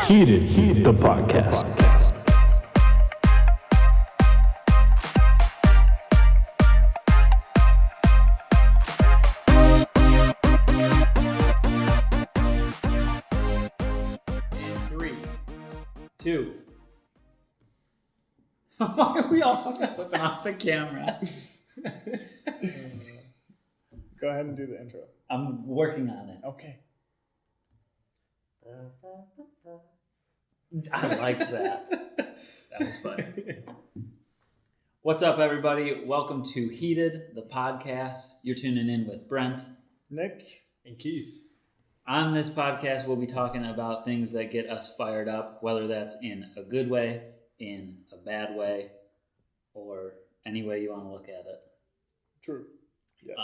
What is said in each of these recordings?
Heated, the podcast. In 3, 2. Why are we all fucking flipping off the camera? Go ahead and do the intro. I'm working on it. Okay. I like that. That was funny. What's up, everybody? Welcome to Heated, the podcast. You're tuning in with Brent, Nick, and Keith. On this podcast, we'll be talking about things that get us fired up, whether that's in a good way, in a bad way, or any way you want to look at it. True. Yeah.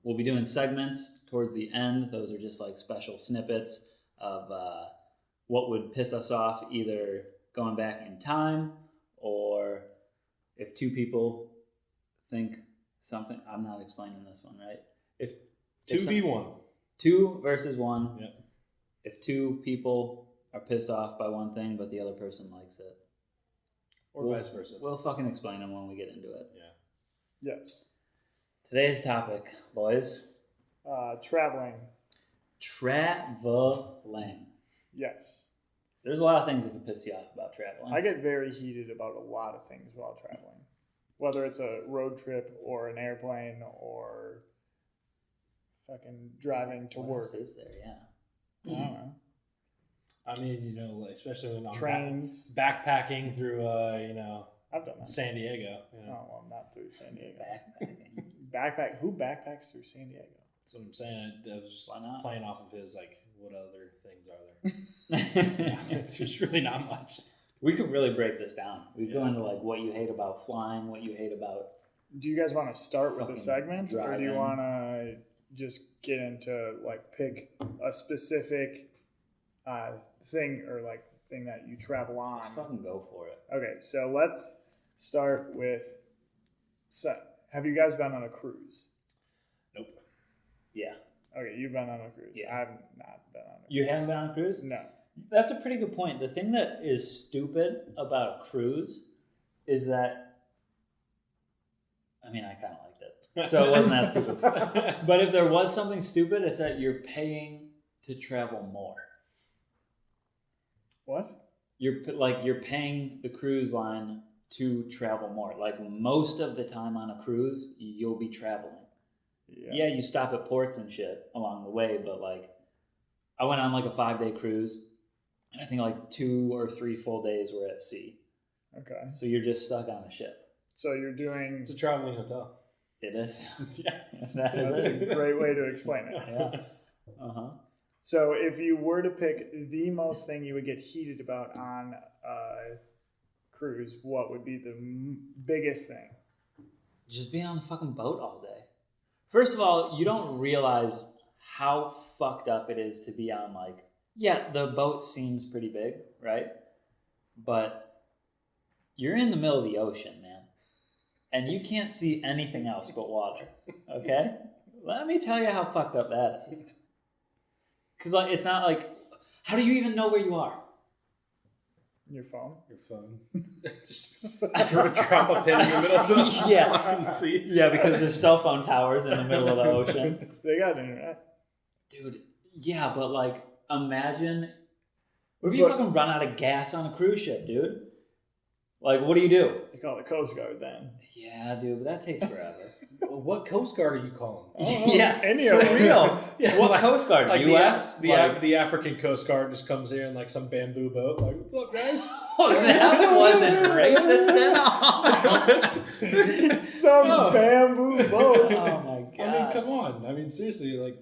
We'll be doing segments towards the end. Those are just like special snippets of what would piss us off, either going back in time or if two people think something. I'm not explaining this one, right? If 2v1. 2 versus 1. Yep. If two people are pissed off by one thing, but the other person likes it. Or vice versa. We'll fucking explain them when we get into it. Yeah. Yes. Today's topic, boys. Traveling. Traveling. Yes. There's a lot of things that can piss you off about traveling. I get very heated about a lot of things while traveling. Whether it's a road trip or an airplane or fucking driving to what work. else is there? Yeah. I don't know. I mean, you know, like, especially when I'm Trains. backpacking through, I've done that. San Diego. You know. Oh, well, not through San Diego. Backpacking. Who backpacks through San Diego? That's what I'm saying. I was Why not? playing off of his, like, what other things are there? There's really not much. We could really break this down. We go into like what you hate about flying, what you hate about. Do you guys want to start with Fucking the segment, or do you driving. want to just get into like pick a specific thing or like thing that you travel on? Just fucking go for it. Okay, so let's start with. So, have you guys been on a cruise? Nope. Yeah. Okay, you've been on a cruise. Yeah. I have not been on a cruise. You haven't been on a cruise? No. That's a pretty good point. The thing that is stupid about a cruise is that, I mean, I kind of liked it, so it wasn't that stupid. But if there was something stupid, it's that you're paying to travel more. What? You're paying the cruise line to travel more. Like most of the time on a cruise, you'll be traveling. Yeah, you stop at ports and shit along the way, but like I went on like a 5-day cruise, and I think like 2 or 3 full days were at sea. Okay. So you're just stuck on a ship. So you're doing. It's a traveling hotel. It is. Yeah. That's a great way to explain it. Yeah. Uh-huh. So if you were to pick the most thing you would get heated about on a cruise, what would be the biggest thing? Just being on the fucking boat all day. First of all, you don't realize how fucked up it is to be on, like, yeah, the boat seems pretty big, right? But you're in the middle of the ocean, man. And you can't see anything else but water, okay? Let me tell you how fucked up that is. Because like, it's not like, how do you even know where you are? Your phone? Your phone. Just drop a pin in the middle of the Yeah. fucking sea. Yeah, because there's cell phone towers in the middle of the ocean. They got internet. Dude, yeah, but like, imagine, what if you fucking run out of gas on a cruise ship, dude? Like, what do? You call the Coast Guard then. Yeah, dude, but that takes forever. What Coast Guard are you calling? Yeah, any for of them. real. Yeah, What like- Coast Guard? Like U.S.? the African Coast Guard just comes here in like some bamboo boat. Like, what's up, guys? That wasn't racist at all. Some bamboo boat. Oh my god. I mean, come on. I mean, seriously, like,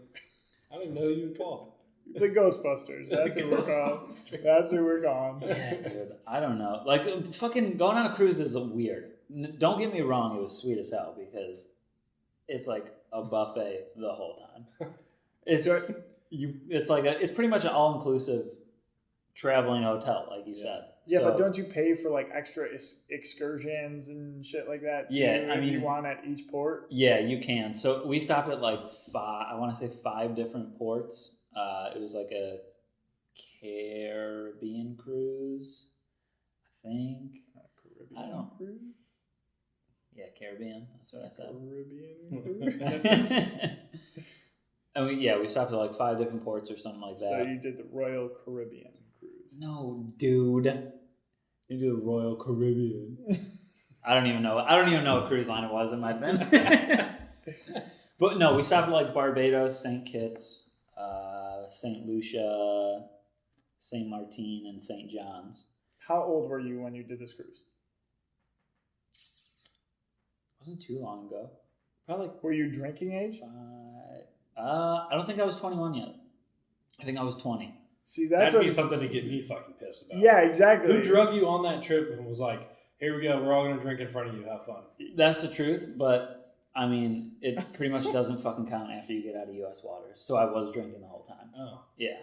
I don't even know who you would call. The Ghostbusters. That's who we're calling. That's who we're calling. Yeah, dude. I don't know. Like, fucking going on a cruise is weird. Don't get me wrong, it was sweet as hell because it's like a buffet the whole time. It's it's pretty much an all-inclusive traveling hotel, like you said. Yeah, So- but don't you pay for like extra excursions and shit like that? Yeah, too, I if mean- you want at each port. Yeah, you can. So we stopped at like 5 different ports. It was like a Caribbean cruise, I think. Caribbean I don't- cruise? Yeah, Caribbean. That's what I said. Caribbean cruise? And we stopped at like 5 different ports or something like that. So you did the Royal Caribbean cruise. No, dude. You do the Royal Caribbean. I don't even know what cruise line it was. It might have been. But no, we stopped at like Barbados, St. Kitts, St. Lucia, St. Martin, and St. John's. How old were you when you did this cruise? Wasn't too long ago. Probably Were you drinking age? 5. I don't think I was 21 yet. I think I was 20. See, that's That'd be something to get me fucking pissed about. Yeah, exactly. Who drug you on that trip and was like, here we go, we're all going to drink in front of you, have fun. That's the truth, but I mean, it pretty much doesn't fucking count after you get out of U.S. waters. So I was drinking the whole time. Oh. Yeah.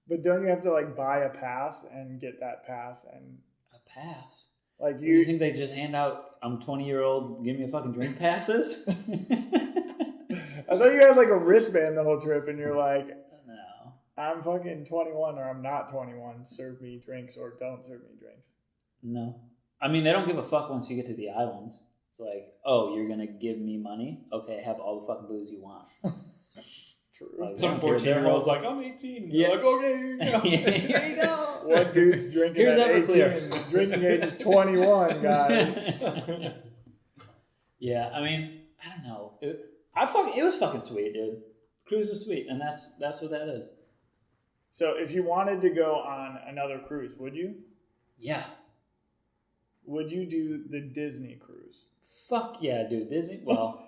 But don't you have to like buy a pass and get that pass and A pass? like You you? think they just hand out, I'm 20-year-old, give me a fucking drink passes? I thought you had like a wristband the whole trip, and you're like, No. I'm fucking 21 or I'm not 21. Serve me drinks or don't serve me drinks. No. I mean, they don't give a fuck once you get to the islands. It's like, oh, you're going to give me money? Okay, have all the fucking booze you want. True. Like, Some they don't care. 14-year-old's like, I'm 18. Yeah. You're like, okay, here you go. Here you go. What dude's drinking Here's at 18? Everclear. Drinking age is 21, guys. Yeah, I mean, I don't know. It was fucking sweet, dude. Cruise was sweet, and that's what that is. So if you wanted to go on another cruise, would you? Yeah. Would you do the Disney cruise? Fuck yeah, dude. Disney. Well,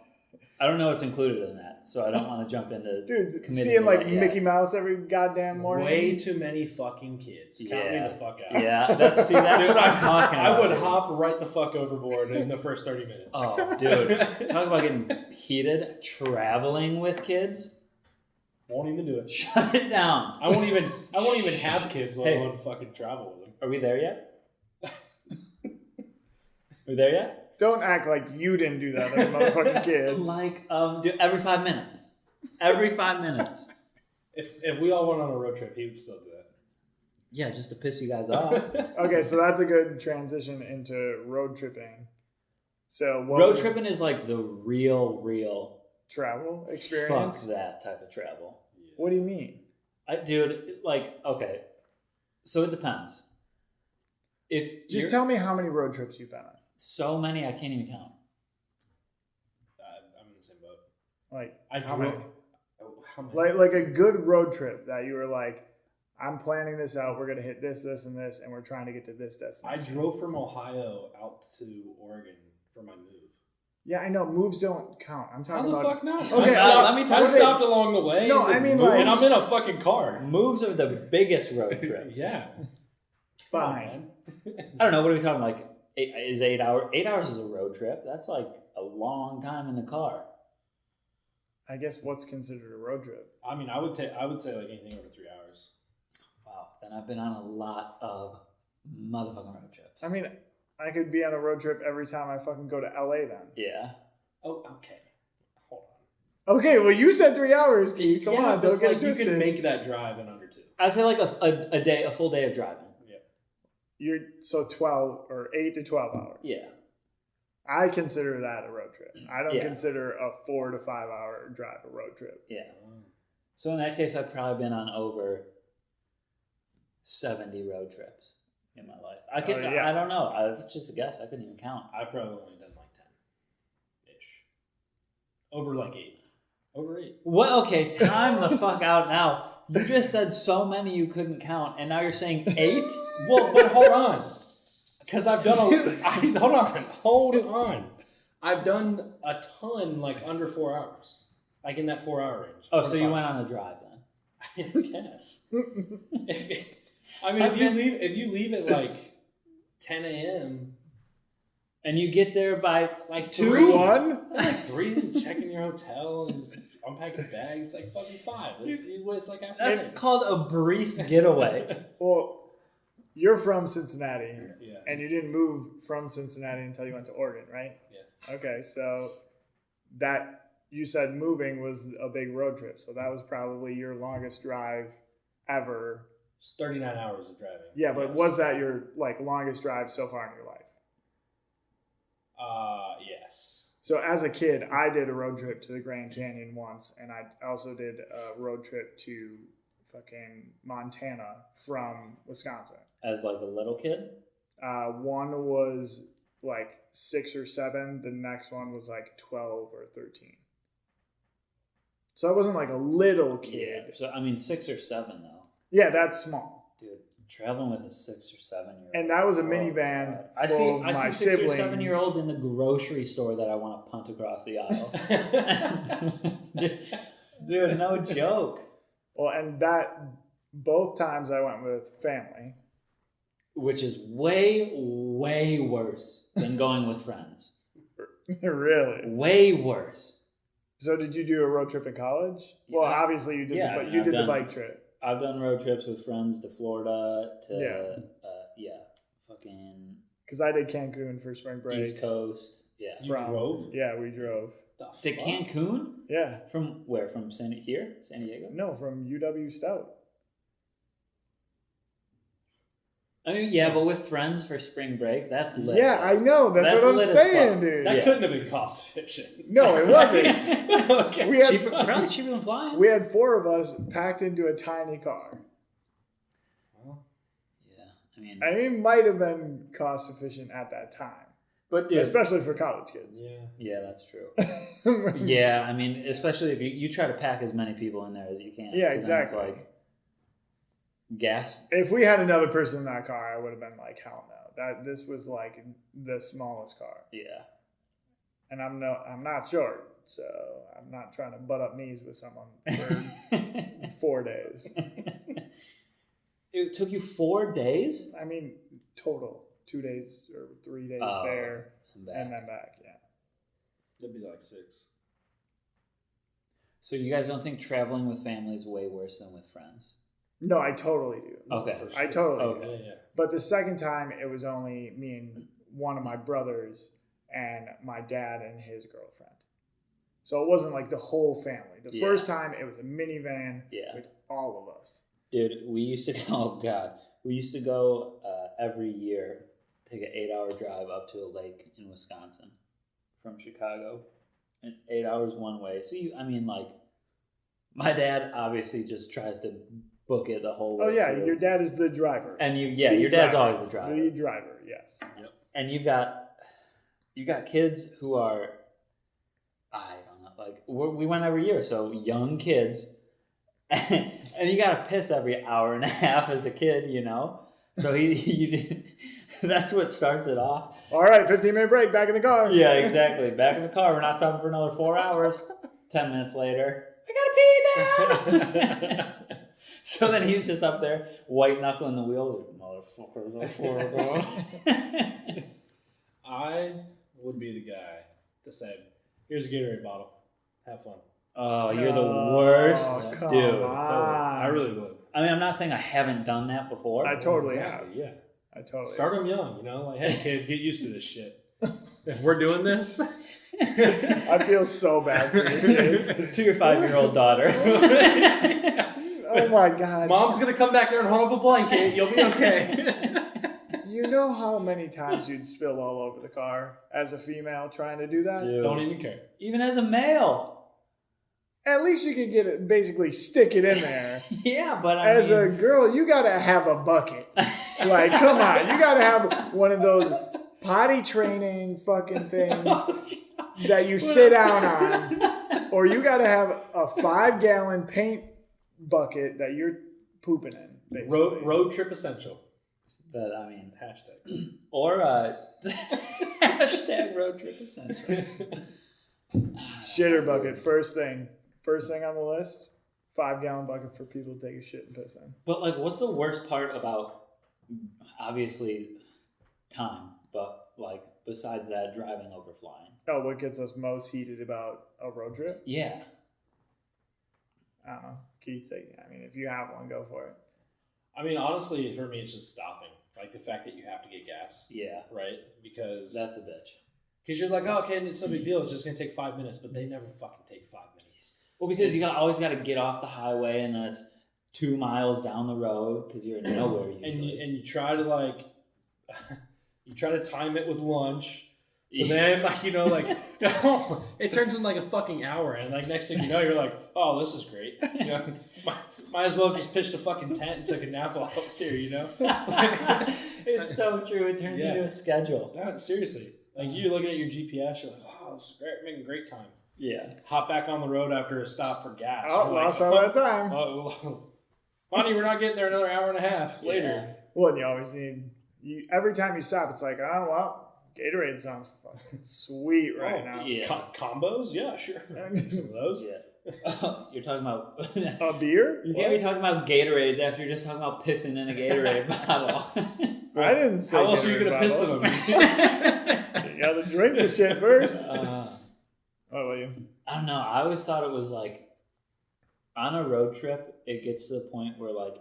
I don't know what's included in that, so I don't want to jump into. Dude, committing seeing to like that yet. Mickey Mouse every goddamn morning. Way too many fucking kids. Count me the fuck out. Yeah, that's what I'm talking about. I would dude. hop right the fuck overboard in the first 30 minutes. Oh, dude. Talk about getting heated. Traveling with kids. Won't even do it. Shut it down. I won't even have kids, let Hey. alone fucking travel with them. Are we there yet? Are we there yet? Don't act like you didn't do that as a motherfucking kid. Like, dude, every 5 minutes. Every 5 minutes. If we all went on a road trip, he would still do that. Yeah, just to piss you guys off. Okay, so that's a good transition into road tripping. So what Road was tripping is like the real travel fuck experience? that type of travel. What do you mean? Dude, like, okay. So it depends. If Just you're- tell me how many road trips you've been on. so many, I can't even count. I'm in the same boat. Like I how drove. many? How many? Like a good road trip that you were like, I'm planning this out. We're gonna hit this, this, and this, and we're trying to get to this I destination. drove from Ohio out to Oregon for my move. Yeah, I know. Moves don't count. I'm How talking the about. fuck not? Okay, let me I tell you. stopped along the way. No, I mean, like- and I'm in a fucking car. Moves are the biggest road trip. Yeah. Fine. I don't know. What are we talking like? 8 hours? 8 hours is a road trip. That's like a long time in the car. I guess what's considered a road trip? I mean, I would say like anything over 3 hours. Wow. Then I've been on a lot of motherfucking road trips. I mean, I could be on a road trip every time I fucking go to LA then. Yeah. Oh, okay. Hold on. Okay, well, you said 3 hours, Keith. Come Yeah, on, but, don't get like, it you twisted. can make that drive in under 2. I'd say like a full day of driving. You're so 12 or 8 to 12 hours. Yeah. I consider that a road trip. I don't Yeah. consider a 4 to 5 hour drive a road trip. Yeah. So in that case, I've probably been on over 70 road trips in my life. I could. yeah. I don't know. It's just a guess. I couldn't even count. I've probably only done like 10-ish. Over like 8. Over 8. What? Okay, time the fuck out now. You just said so many you couldn't count, and now you're saying 8? Well, but hold on. Because I've done hold on. I've done a ton like under 4 hours. Like in that 4 hour range. Oh, so you went on a drive then? I mean, I guess. If you leave at like 10 a.m. And you get there by like 2? 3, 1? like 3, checking your hotel and unpacking bags, like fucking 5. It's like after That's dinner. called a brief getaway. Well, you're from Cincinnati, Yeah. and you didn't move from Cincinnati until you went to Oregon, right? Yeah. Okay, so that you said moving was a big road trip, so that was probably your longest drive ever It's 39 hours of driving. Yeah, but was that your like longest drive so far in your life? Yes. So as a kid, I did a road trip to the Grand Canyon once, and I also did a road trip to fucking Montana from Wisconsin. As like a little kid? One was like 6 or 7. The next one was like 12 or 13. So I wasn't like a little kid. Yeah. So I mean, 6 or 7 though. Yeah, that's small. Dude, traveling with a 6 or 7-year-old. And that was a minivan I full see of my 6 or siblings. 7-year-olds in the grocery store that I want to punt across the aisle. Dude, no joke. Well, and that both times I went with family. Which is way, way worse than going with friends. Really? Way worse. So did you do a road trip in college? Well, Yeah. obviously you did, Yeah, but I mean, you I've did the done- bike trip. I've done road trips with friends to Florida, to, Yeah. fucking Because I did Cancun for spring break. East Coast. Yeah. You drove? Yeah, we drove. To fuck? Cancun? Yeah. From where? From San Diego? No, from UW Stout. I mean, yeah, but with friends for spring break, that's lit. Yeah, I know. That's what I'm lit as saying, fuck. dude. That Yeah. couldn't have been cost efficient. No, it wasn't. Okay. We had Probably cheaper than flying. we had 4 of us packed into a tiny car. Well, Yeah, I mean, It might have been cost efficient at that time, but dude, especially for college kids. yeah. yeah, that's true. Yeah, I mean, especially if you try to pack as many people in there as you can. Yeah, 'cause then it's exactly. like gas. If we had another person in that car, I would have been like, hell no. This was like the smallest car, Yeah. and I'm not short, so I'm not trying to butt up knees with someone for 4 days. It took you 4 days? I mean, total 2 days or 3 days Oh, there and back. and then back. Yeah. It'd be like 6. So you guys don't think traveling with family is way worse than with friends? No, I totally do. Okay. For I sure. totally do. Okay. Yeah. But the second time, it was only me and one of my brothers and my dad and his girlfriend. So it wasn't like the whole family. The Yeah. first time, it was a minivan Yeah. with all of us. Dude, we used to go, oh God, we used to go every year, take an 8-hour drive up to a lake in Wisconsin from Chicago. And it's 8 hours one way. So, my dad obviously just tries to book it the whole way. Oh, yeah, through. your dad is the driver. And your dad's always the driver. The driver, yes. And you got kids who are, I don't know, like we went every year, so young kids, and you got to piss every hour and a half as a kid, you know. So that's what starts it off. All right, 15-minute break, back in the car. Yeah, exactly. Back in the car, we're not stopping for another 4 hours. 10 minutes later, I gotta pee now. So then he's just up there, white knuckling the wheel. Motherfuckers. I would be the guy to say, here's a Gatorade bottle. Have fun. Oh, you're the worst, Oh, come dude. on. Totally. I really would. I mean, I'm not saying I haven't done that before. I totally Exactly, have. Yeah. I totally Start them young, you know? Like, hey, kid, get used to this shit. If we're doing this, I feel so bad for your kids. To your 5-year-old daughter. Oh my God. Mom's going to come back there and hold up a blanket. You'll be okay. You know how many times you'd spill all over the car as a female trying to do that? Dude. Don't even care. Even as a male. At least you could get it, basically stick it in there. Yeah, but As a girl, you gotta have a bucket. Like, come on, you gotta have one of those potty training fucking things that you sit down on, or you gotta have a 5-gallon paint bucket that you're pooping in. Basically. Road trip essential. But I mean, Hashtag. or hashtag road trip essential. Shitter bucket, first thing on the list. 5-gallon bucket for people to take a shit and piss in. But like, what's the worst part about? Obviously, time, but like besides that, driving over flying. Oh, what gets us most heated about a road trip? Yeah. I don't know. Keith, I mean, if you have one, go for it. I mean, honestly, for me, it's just stopping. Like the fact that you have to get gas, Yeah. right? Because That's a bitch. you're like, oh, okay, it's no big deal. It's just going to take 5 minutes. But they never fucking take 5 minutes. Well, because you always got to get off the highway, and then it's 2 miles down the road because you're in nowhere usually. and you try to like you try to time it with lunch. So then, like, you know, like, it turns in like a fucking hour, and like next thing you know, you're like, oh, this is great. You know, might as well have just pitched a fucking tent and took a nap while I was here, you know? It's so true. It turns into a schedule. No, seriously. Like, you're looking at your GPS, you're like, oh, this is great, making great time. Yeah. Hop back on the road after a stop for gas. Oh, lost all that time. Honey, we're not getting there another hour and a half later. Well, and you always need, every time you stop, it's like, oh, well, Gatorade sounds fucking sweet right now. Yeah. Combos? Yeah, sure. Some of those. Yeah. You're talking about a beer? You can't be talking about Gatorades after you're just talking about pissing in a Gatorade bottle. I didn't say how else are you going to piss in them? You got to drink the shit first. What about you? I don't know. I always thought it was like on a road trip, it gets to the point where like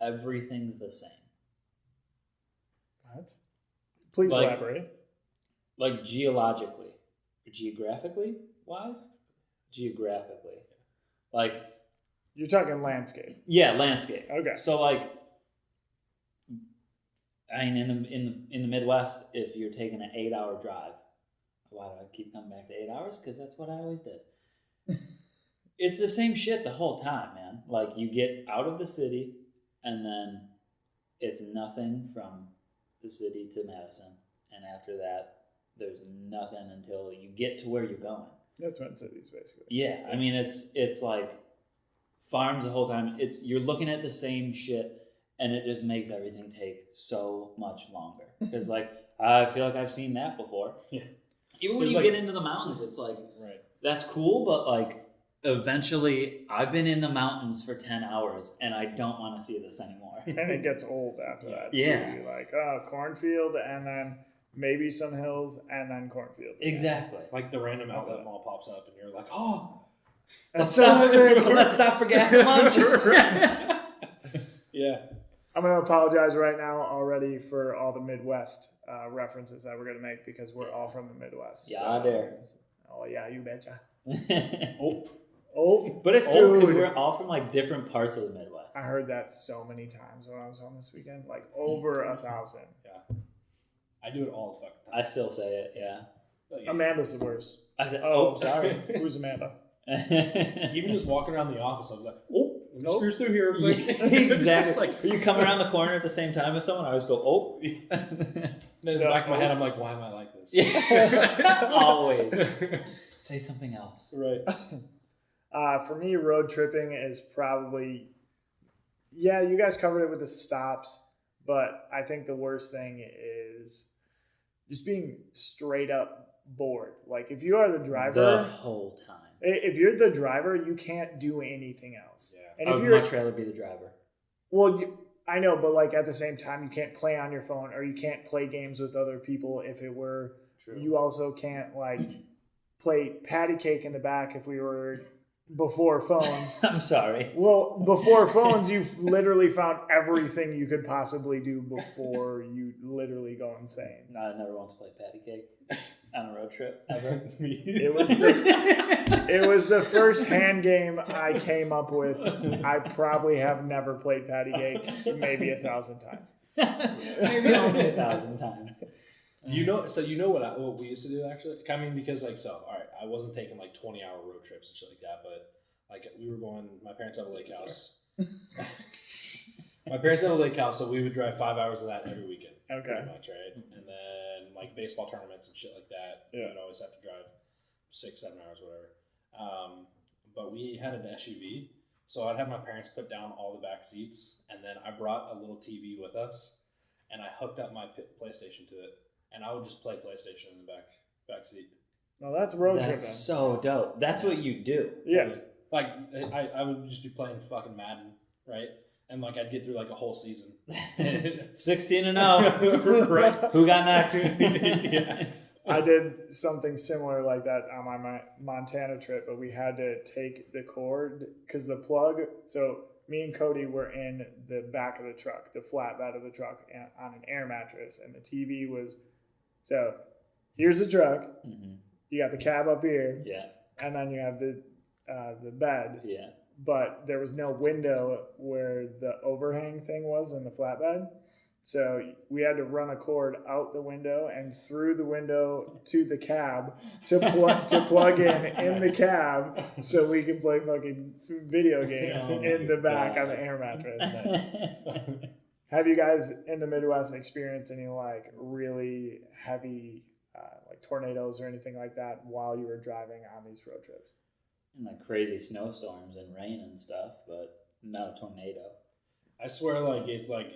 everything's the same. What? Please elaborate. Like geographically wise? Geographically. Like you're talking landscape. Yeah, landscape. Okay. So like I mean in the Midwest, if you're taking an 8-hour drive, why do I keep coming back to 8 hours? Because that's what I always did. It's the same shit the whole time, man. Like you get out of the city and then it's nothing from the city to Madison, and after that there's nothing until you get to where you're going. That's Twin Cities basically. Yeah, I mean it's like farms the whole time. You're looking at the same shit, and it just makes everything take so much longer. Because like I feel like I've seen that before. Yeah. Even when you get into the mountains, it's like that's cool, but like eventually I've been in the mountains for 10 hours and I don't want to see this anymore. And it gets old after that. Yeah. Too. You're like, cornfield and then maybe some hills and then cornfield. Exactly. Like the random outlet mall pops up and you're like, oh, let's stop for gas and lunch. Yeah. I'm going to apologize right now already for all the Midwest references that we're going to make because we're all from the Midwest. Yeah, there. Oh, yeah, you betcha. Oh, but it's cool because we're all from like different parts of the Midwest. I heard that so many times when I was home this weekend, like over 1,000. Yeah, I do it all the fucking time. I still say it. Yeah. Amanda's the worst. I said, oh, sorry. Who's Amanda? Even just walking around the office, I'm like, screws through here. Like, exactly. Like, you come around the corner at the same time as someone, I always go, oh. Then in the back of my head, I'm like, why am I like this? Yeah. Always. Say something else. Right. For me, road tripping is probably, you guys covered it with the stops, but I think the worst thing is just being straight up bored. Like if you are the driver. The whole time. If you're the driver, you can't do anything else. Yeah. And I would much rather be the driver. Well, I know, but like at the same time, you can't play on your phone or you can't play games with other people. If it were, True. You also can't like play patty cake in the back if we were before phones. I'm sorry. Well, before phones, you've literally found everything you could possibly do before you literally go insane. No, I never once played patty cake on a road trip ever. It was the first hand game I came up with. I probably have never played patty cake, maybe 1,000 times. Maybe only 1,000 times. You know what we used to do actually? I mean, because all right, I wasn't taking like 20-hour road trips and shit like that, but like we were going. My parents have a lake house. My parents have a lake house, so we would drive 5 hours of that every weekend. Okay. Pretty much, right? And then like baseball tournaments and shit like that. Yeah. We'd always have to drive 6-7 hours, whatever. But we had an SUV, so I'd have my parents put down all the back seats, and then I brought a little TV with us, and I hooked up my PlayStation to it. And I would just play PlayStation in the back seat. No, that's road tripping. That's so dope. That's what you do. Yeah. Like, I would just be playing fucking Madden, right? And, like, I'd get through, like, a whole season. 16-0. Right. Who got next? Yeah. I did something similar like that on my Montana trip, but we had to take the cord because the plug. So me and Cody were in the back of the truck, the flatbed of the truck, on an air mattress, and the TV was. So here's the truck. Mm-hmm. You got the cab up here. Yeah. And then you have the bed. Yeah. but there was no window where the overhang thing was in the flatbed. So we had to run a cord out the window and through the window to the cab to plug in the cab so we could play fucking video games in the back on the air mattress. Have you guys in the Midwest experienced any like really heavy like tornadoes or anything like that while you were driving on these road trips? And like crazy snowstorms and rain and stuff, but not a tornado. I swear, like it's like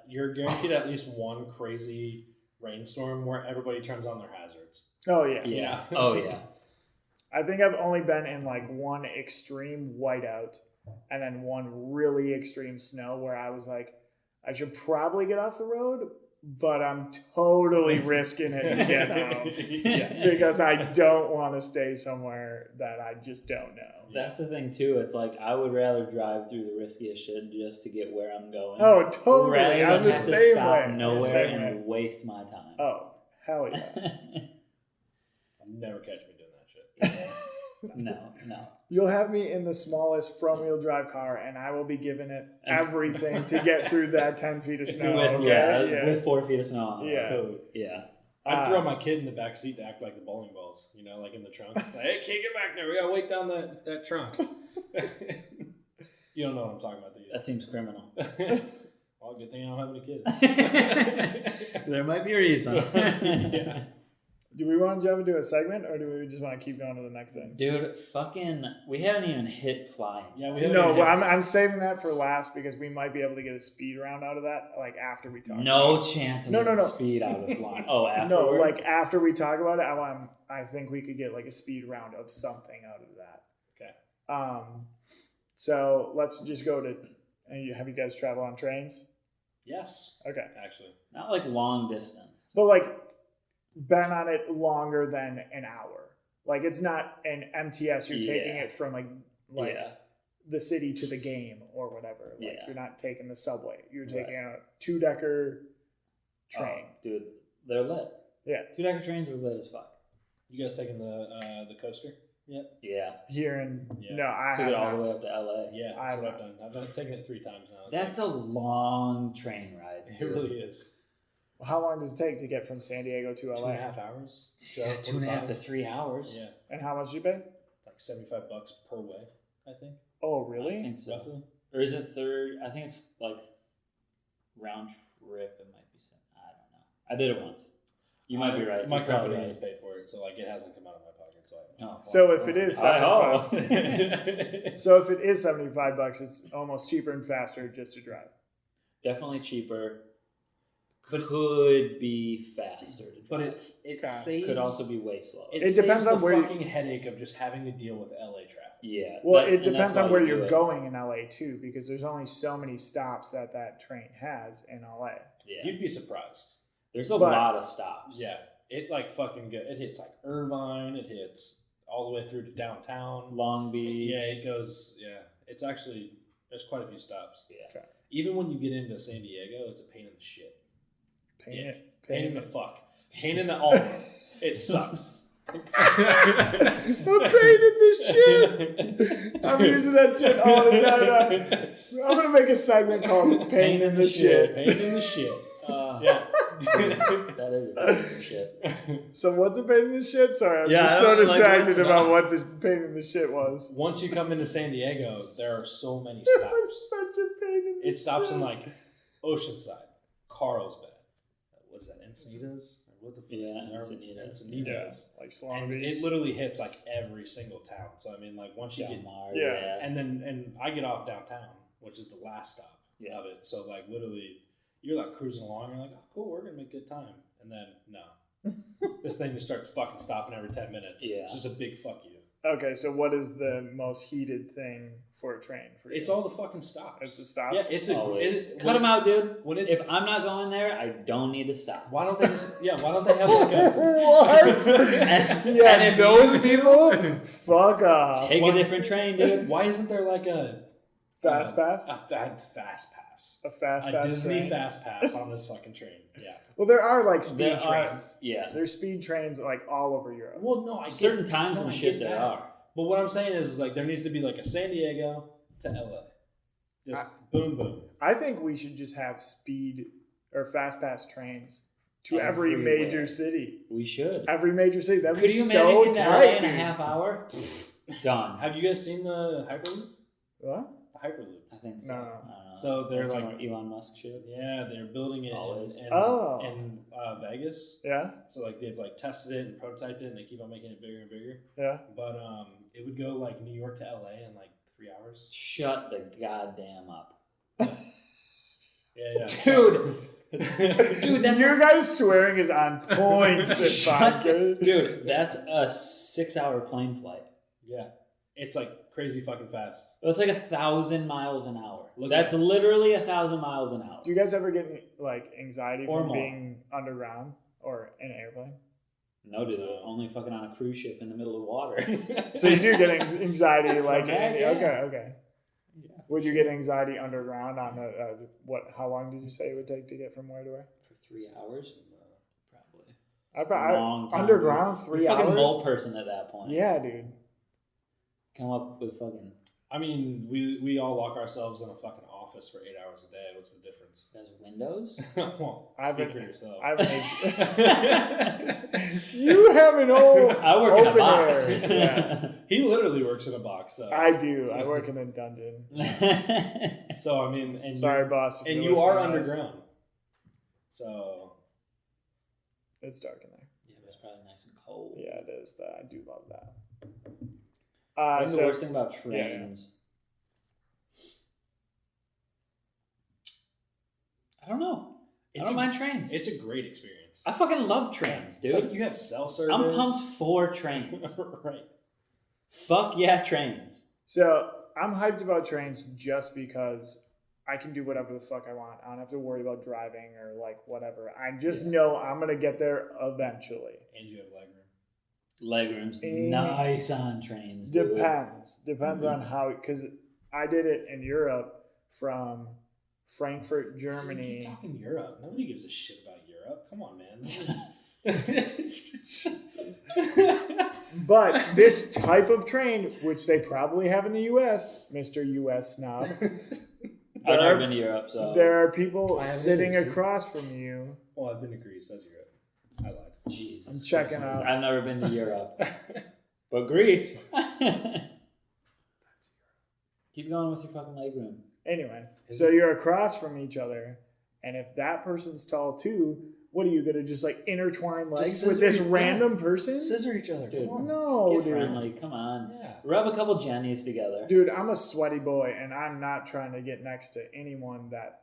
you're guaranteed at least one crazy rainstorm where everybody turns on their hazards. Oh yeah. Yeah. Oh yeah. I think I've only been in like one extreme whiteout and then one really extreme snow where I was like, I should probably get off the road, but I'm totally risking it to get home because I don't want to stay somewhere that I just don't know. That's the thing too. It's like I would rather drive through the riskiest shit just to get where I'm going. Oh, totally. Rather I'm than the have to same stop way. nowhere and waste my time. Oh, hell yeah. I'll never catch me doing that shit. No. You'll have me in the smallest front-wheel drive car, and I will be giving it everything to get through that 10 feet of snow. With 4 feet of snow on it. Yeah. Totally. Yeah. I'd throw my kid in the back seat to act like the bowling balls, you know, like in the trunk. Like, hey, kid, get back there. We got to wait down that trunk. You don't know what I'm talking about, do you? That seems criminal. Well, good thing I don't have any kids. There might be a reason. Yeah. Do we want to jump into a segment, or do we just want to keep going to the next thing? Dude, we haven't even hit flying. Yeah, I'm saving that for last because we might be able to get a speed round out of that, like after we talk. No chance of getting No. speed out of flying. Oh, afterwards? No, like after we talk about it, I think we could get like a speed round of something out of that. Okay. So let's just go to. Have you guys traveled on trains? Yes. Okay. Actually. Not like long distance. But like been on it longer than an hour. Like it's not an MTS. You're taking it from like the city to the game or whatever. Like you're not taking the subway. You're taking a 2-decker train. Oh, dude, they're lit. Yeah. 2-decker trains are lit as fuck. You guys taking the coaster? Yeah. Here in no, I took it all the way up to LA. Yeah, that's what I've done. I've taken it 3 times now. That's a long train ride. It really is. How long does it take to get from San Diego to LA? 2.5 hours. 2.5 to 3 hours. Yeah. And how much do you pay? Like $75 per way, I think. Oh, really? I think so. Roughly. Or is it third? I think it's like round trip. It might be. I don't know. I did it once. You might be right. My company has paid for it, so like it hasn't come out of my pocket. So if it is $75, so if it is $75, it's almost cheaper and faster just to drive. Definitely cheaper. Could be faster. But it saves. Could also be way slower. It depends on where the fucking headache of just having to deal with LA traffic. Yeah. Well, it depends on where you're going in LA too, because there's only so many stops that train has in LA. Yeah. You'd be surprised. There's a lot of stops. Yeah. It like fucking good. It hits like Irvine. It hits all the way through to downtown, Long Beach. Yeah, it goes. Yeah, it's actually there's quite a few stops. Yeah. Okay. Even when you get into San Diego, it's a pain in the shit. Pain in the fuck. Pain in the It sucks. I'm pain in this shit. I'm using that shit all the time. I'm gonna make a segment called "Pain in the Shit." Pain in the shit. Yeah. That is a pain in the shit. So what's a pain in the shit? Sorry, I'm just so distracted about what the pain in the shit was. Once you come into San Diego, there are so many stops. Such a pain in the It stops shit. in like Oceanside, Carlsbad. What is that? Encinitas? What the fuck? Yeah, Encinitas. Encinitas. Like Salon And Beach. it literally hits like every single town. So I mean, like once you get and I get off downtown, which is the last stop of it. So like literally, you're like cruising along. You're like, oh, cool, we're gonna make good time. And then no, this thing just starts fucking stopping every 10 minutes. Yeah, it's just a big fuck you. Okay, so what is the most heated thing for a train? For you? It's all the fucking stops. It's the stops? Yeah, it's cut them out, dude. If I'm not going there, I don't need to stop. Why don't they just? Yeah, why don't they have like a? What? And if those people, fuck off. Take a different train, dude. Why isn't there like a fast pass? A fast pass. A fast pass. A Disney train? fast pass on this fucking train. Yeah. Well, there are like speed trains. Yeah. There's speed trains like all over Europe. Well, no, certain times and shit there are. But what I'm saying is like there needs to be like a San Diego to LA. Just boom, boom. I think we should just have speed or fast pass trains to every Everywhere. major city. We should. Every major city. That'd Could be you so imagine getting to LA tight, in a dude. half hour? Done. Have you guys seen the Hyperloop? What? The Hyperloop. I think so. No. I don't know. So they're That's like more Elon Musk shit. Yeah, they're building it Always. in Vegas. Yeah. So like they've like tested it and prototyped it, and they keep on making it bigger and bigger. Yeah. But it would go like New York to LA in like 3 hours. Shut the goddamn up. Yeah. Dude. Dude, that's Your guys' swearing is on point. This podcast. Dude, that's a 6-hour plane flight. Yeah. It's like crazy fucking fast. That's like 1,000 miles an hour. Look That's at- literally 1,000 miles an hour. Do you guys ever get like anxiety Or from more. being underground or in an airplane? No, dude, only fucking on a cruise ship in the middle of water. So you do get anxiety like that, yeah. okay. Yeah. Would you get anxiety underground on what? How long did you say it would take to get from where to where? For 3 hours? Probably. I It's a long time, underground dude. 3 You're a fucking hours. mole person at that point. Yeah, dude. Come up with fucking... I mean, we all lock ourselves in a fucking office for 8 hours a day. What's the difference? There's windows? Well, I've speak been- for yourself. You have an old. I work in a open box. air. Yeah, He literally works in a box. So, I do. I work in a dungeon. so I mean, and Sorry, boss. if and you're you are listening to this. underground. So It's dark in there. Yeah, but it's probably nice and cold. Yeah, it is. I do love that. What's the So worst thing about trains? I don't know. I don't mind trains. it's a great experience. I fucking love trains, dude. Like, you have cell service. I'm pumped for trains. Right. Fuck yeah, trains. So I'm hyped about trains just because I can do whatever the fuck I want. I don't have to worry about driving or like whatever. I just know I'm gonna get there eventually. And you have legroom. Legroom's Eh. nice on trains, dude. Depends on how, because I did it in Europe from Frankfurt, So you Germany. keep talking Europe. Nobody gives a shit about Europe. Come on, man. But this type of train, which they probably have in the U.S., Mr. U.S. snob, I've never been to Europe, so there are people I haven't sitting either. across from you. Well, I've been to Greece. That's Europe. I lied. Jesus. I'm checking Christmas. out. I've never been to Europe, but Greece. Keep going with your fucking legroom. Anyway, so you're across from each other, and if that person's tall too, what are you gonna just like intertwine legs with this scissor- random person? Scissor each other. Dude. Come on. No, Get dude. friendly. Come on. Yeah. Rub a couple jennies together. Dude, I'm a sweaty boy, and I'm not trying to get next to anyone that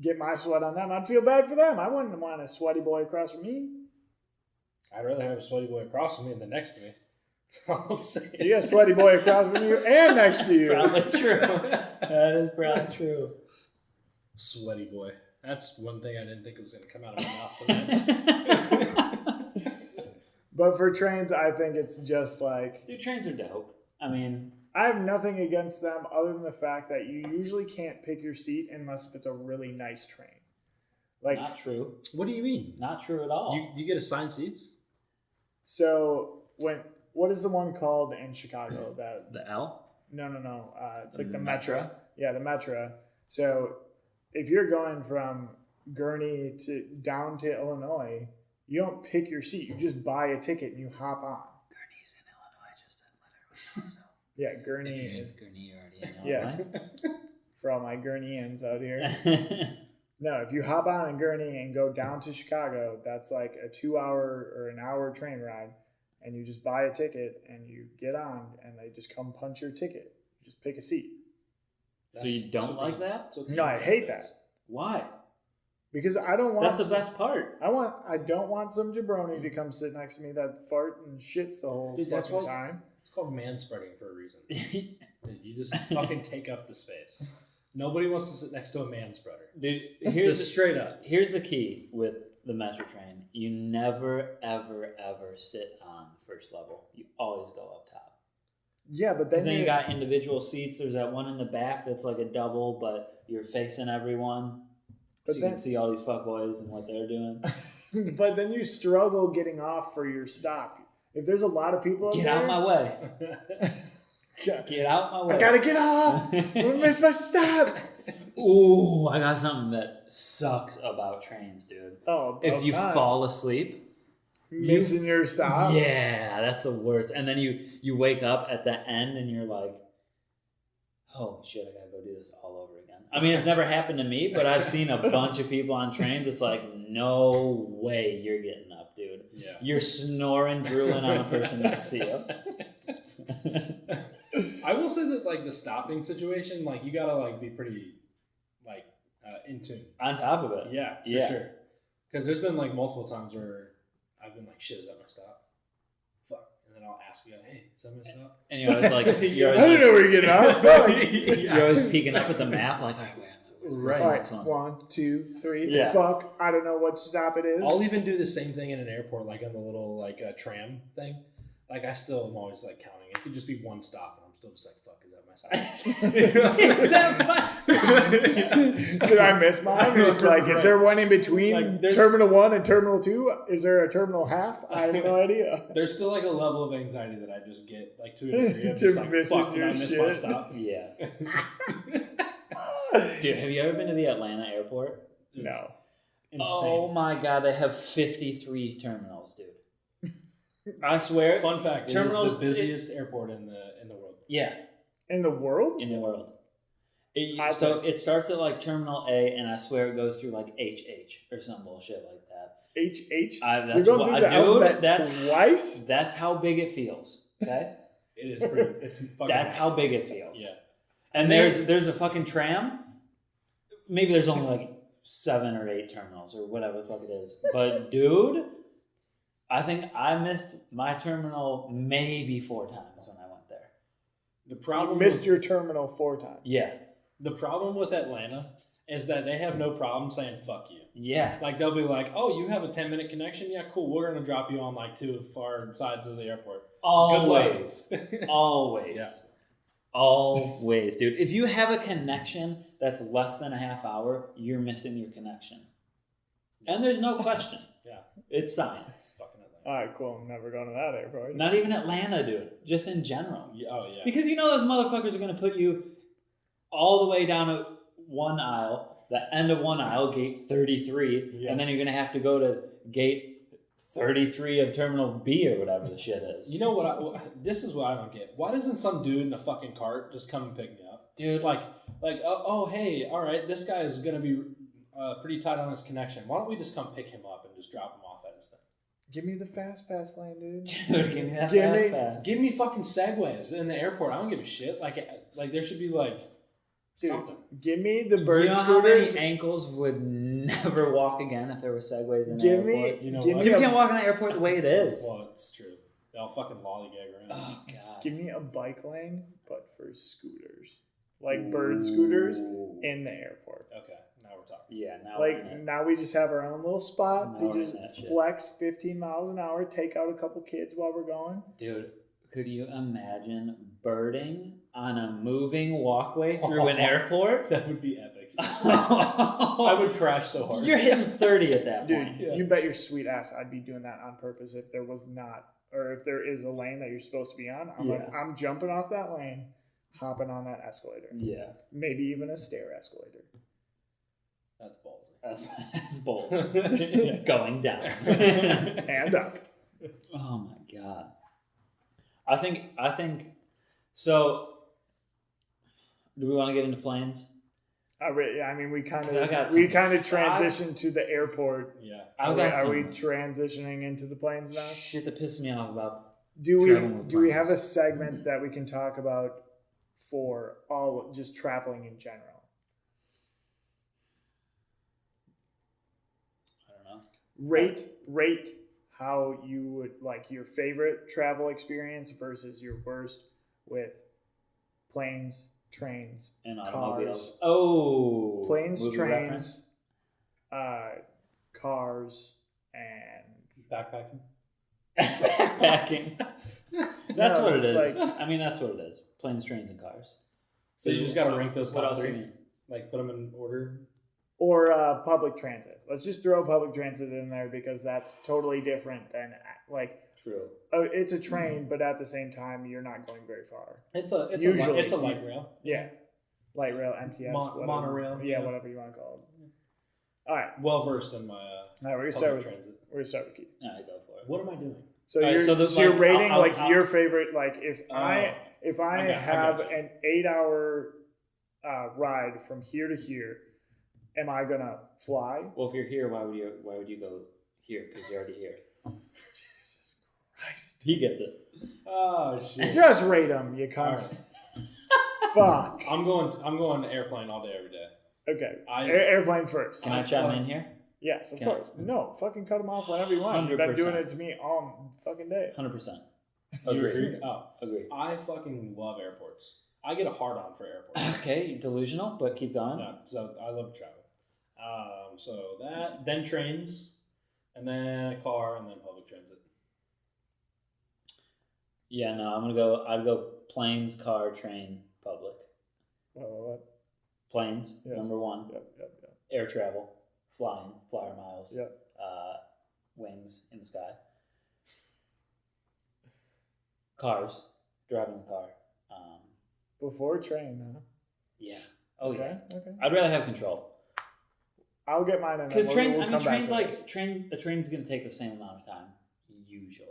get my sweat on them. I'd feel bad for them. I wouldn't want a sweaty boy across from me. I'd rather have a sweaty boy across from me than next to me. That's all I'm saying. You got a sweaty boy across from you and next to you. Probably true. That is probably true. Sweaty boy. That's one thing I didn't think was going to come out of my mouth tonight. But for trains, I think it's just like, Dude, trains are dope. I mean, I have nothing against them other than the fact that you usually can't pick your seat unless if it's a really nice train. Like, not true. What do you mean? Not true at all. You get assigned seats? so what is the one called in Chicago? That The L? no. It's like the Metro? Metro. Yeah, the Metro. So if you're going from Gurney down to Illinois, you don't pick your seat. You just buy a ticket and you hop on. Gurney's in Illinois, just to let everyone know. Yeah, If Gurney you're is in Gurney, you're already in Yeah. Illinois. for all my Gurneyans out here. Yeah. No, if you hop on in Gurney and go down to Chicago, that's like a 2-hour or an hour train ride. And you just buy a ticket and you get on and they just come punch your ticket. You just pick a seat. So you don't like that? No, I hate that. Why? Because I don't want That's the best part. I don't want some jabroni to come sit next to me that fart and shits the whole Dude, that's fucking why- time. It's called man spreading for a reason. Dude, you just fucking take up the space. Nobody wants to sit next to a man spreader. Dude, Just straight up. Here's the key with the Metro train. You never, ever, ever sit on first level. You always go up top. Yeah, but Because then, then you got individual seats. There's that one in the back that's like a double, but you're facing everyone. But So you then- can see all these fuckboys and what they're doing. but then you struggle getting off for your stop. If there's a lot of people up Get there, out my way. God, Get out my way. I gotta get off. I'm gonna miss my stop. Ooh, I got something that sucks about trains, dude. Oh, If you God. fall asleep, Missing your stop. yeah, that's the worst. And then you wake up at the end and you're like, oh shit, I gotta go do this all over again. I mean, it's never happened to me, but I've seen a bunch of people on trains. It's like, no way you're getting up, dude. Yeah. You're snoring, drooling on the person next to you. I will say that like the stopping situation, like you gotta like be pretty like in tune. On top of it. Yeah, for Yeah. sure. Because there's been like multiple times where I've been like, shit, is that my stop? Fuck. And then I'll ask you, hey, is that my stop? And you're always like, I didn't know where you're getting off. Fuck. you're always peeking up at the map, like, all right, wait. Right. All Next right, one. 1, 2, 3. Yeah. Fuck. I don't know what stop it is. I'll even do the same thing in an airport, like on the little like tram thing. Like I still am always like counting. It could just be one stop, and I'm still just like, fuck, is that my stop? Is that my stop? Did I miss mine? Like, is there one in between Like, there's- Terminal 1 and Terminal 2? Is there a Terminal half? I have no idea. There's still like a level of anxiety that I just get, like to a degree. I'm To just like, missing fuck, did I your miss my shit. stop? Yeah. Dude, have you ever been to the Atlanta airport? No. Insane. Oh my god, they have 53 terminals, dude. I swear. Fun fact: Terminals- it is the busiest airport in the world. Yeah, In the world? in the world. I So it starts at like Terminal A, and I swear it goes through like HH or some bullshit like that. HH? That's You're going through the alphabet twice? That's how big it feels. Okay, It is pretty. It's fucking. that's how massive. big it feels. Yeah. And there's a fucking tram. Maybe there's only like 7 or 8 terminals or whatever the fuck it is. But dude, I think I missed my terminal maybe 4 times when I went there. The problem. Missed your terminal 4 times. Yeah. The problem with Atlanta is that they have no problem saying "fuck you." Yeah. Like they'll be like, "Oh, you have a 10-minute connection? Yeah, cool. We're gonna drop you on like 2 far sides of the airport." Always. Good luck. Always. Yeah. Always, dude. If you have a connection that's less than a half hour, you're missing your connection. And there's no question. Yeah. It's science. Fucking Atlanta. All right, cool. I'm never going to that airport. Not even Atlanta, dude. Just in general. Yeah, oh yeah. Because you know those motherfuckers are going to put you all the way down one aisle, the end of one aisle, gate 33, Yeah. and then you're going to have to go to gate 33 of Terminal B or whatever the shit is. You know what? This is what I don't get. Why doesn't some dude in a fucking cart just come and pick me up, dude, Like, oh, hey, all right, this guy is gonna be pretty tight on his connection. Why don't we just come pick him up and just drop him off at his thing? Give me the fast pass lane, dude. dude, give me that Give fast me- pass. Give me fucking segways in the airport. I don't give a shit. Like there should be like Dude, something. give me the bird you know how many scooters. ankles would never walk again if there were segways in the Give airport? me, You know give what? me People a, can't walk in the airport the way it is. Well, it's true. They all fucking lollygag around. Oh god. give me a bike lane, but for scooters, like bird scooters Ooh. in the airport. Okay, now we're talking. Yeah, now we're in Like it. now we just have our own little spot Now to we're in just that shit. flex 15 miles an hour, take out a couple kids while we're going. Dude, could you imagine birding on a moving walkway through an airport? That would be epic. I would crash so hard. You're hitting 30 at that Dude, point. Yeah. you bet your sweet ass I'd be doing that on purpose if there was not, or if there is a lane that you're supposed to be on. I'm jumping off that lane, hopping on that escalator. Yeah. Maybe even a stair escalator. That's ballsy. That's bold. Yeah. Going down. And up. Oh my god. I think so. Do we want to get into planes? I mean, we kind 'Cause I got of some- transitioned to the airport. Yeah. I've got Are we some transitioning into the planes now? shit that pissed me off about. Do Traveling with we have a planes. segment that we can talk about for all just traveling in general? I don't know. Rate how you would like your favorite travel experience versus your worst with planes, trains, And cars, automobiles. Oh. planes, movie trains, reference? cars, and Backpacking. Backpacking. That's No, what it just is. like- I mean, that's what it is. Planes, trains, and cars. So you just got to rank those What top else do you 3. mean? Like put them in order. Or public transit. Let's just throw public transit in there because that's totally different than like True. it's a train, but at the same time you're not going very far. It's a light rail. Yeah, light rail, MTS, whatever. Monorail. Yeah, whatever you want to call it. All right. Well versed in my All right, we're transit. gonna start with Keith. All right, go for it. What am I doing? So All right, you're so you're like, rating I'll- your favorite. Like if I I have got you. an 8-hour ride from here to here, am I gonna fly? Well, if you're here, why would you go here? Because you're already here. Jesus Christ! He gets it. Oh shit. Just rate them, you cunts. Fuck. I'm going airplane all day every day. Okay. I- Airplane first. Can I chime in here? Yes, of Can I- course. No, fucking cut them off whenever you want. You've been doing 100%. it to me all fucking day. 100%. You Agree. agree? Oh, Agree. I fucking love airports. I get a hard on for airports. Okay, delusional, but keep going. Yeah, so I love to travel. So that, then trains, and then a car, and then public transit. Yeah, no, I'd go planes, car, train, public. What? Planes, Yes. number one. Yep. Air travel, flying, flyer miles. Yep. Wings in the sky. Cars, driving a car. Before train, huh? Yeah. Oh yeah. Okay. I'd rather have control. I'll get mine in. Because We'll a come back train's to like this. a train's gonna take the same amount of time usually,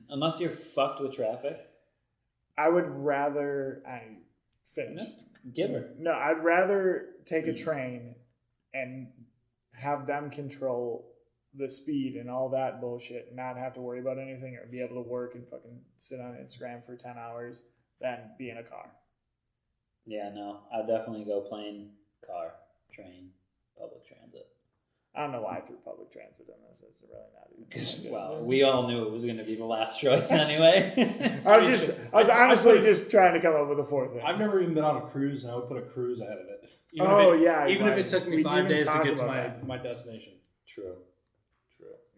unless you're fucked with traffic. I would rather finish. Give her. No, I'd rather take a train and have them control the speed and all that bullshit and not have to worry about anything or be able to work and fucking sit on Instagram for 10 hours than be in a car. Yeah, no, I'd definitely go plane, car, train, public transit. I don't know why I threw public transit in this. It's really not even. Because well, we all knew it was going to be the last choice anyway. I was honestly just trying to come up with a fourth thing. I've never even been on a cruise, and I would put a cruise ahead of it. Even if it took me we 5 didn't days to talk get to about my destination. True.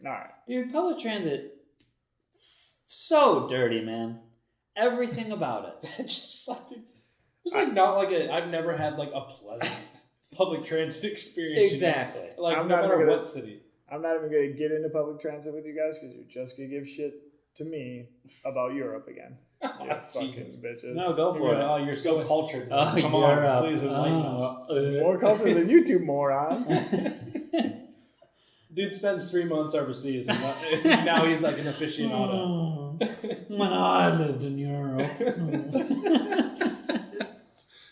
All right. Dude, public transit, so dirty, man. Everything about it. It's just like it's like not like I've never had like a pleasant public transit experience. Exactly. Like I'm no not matter even what gonna- city. I'm not even going to get into public transit with you guys because you're just going to give shit to me about Europe again. You fucking Jesus. bitches. No, go for it. Oh, you're so cultured. Oh, Come you're on, up. please enlighten us. More culture than you two morons. Dude spends 3 months overseas, and now he's like an aficionado. When I lived in Europe.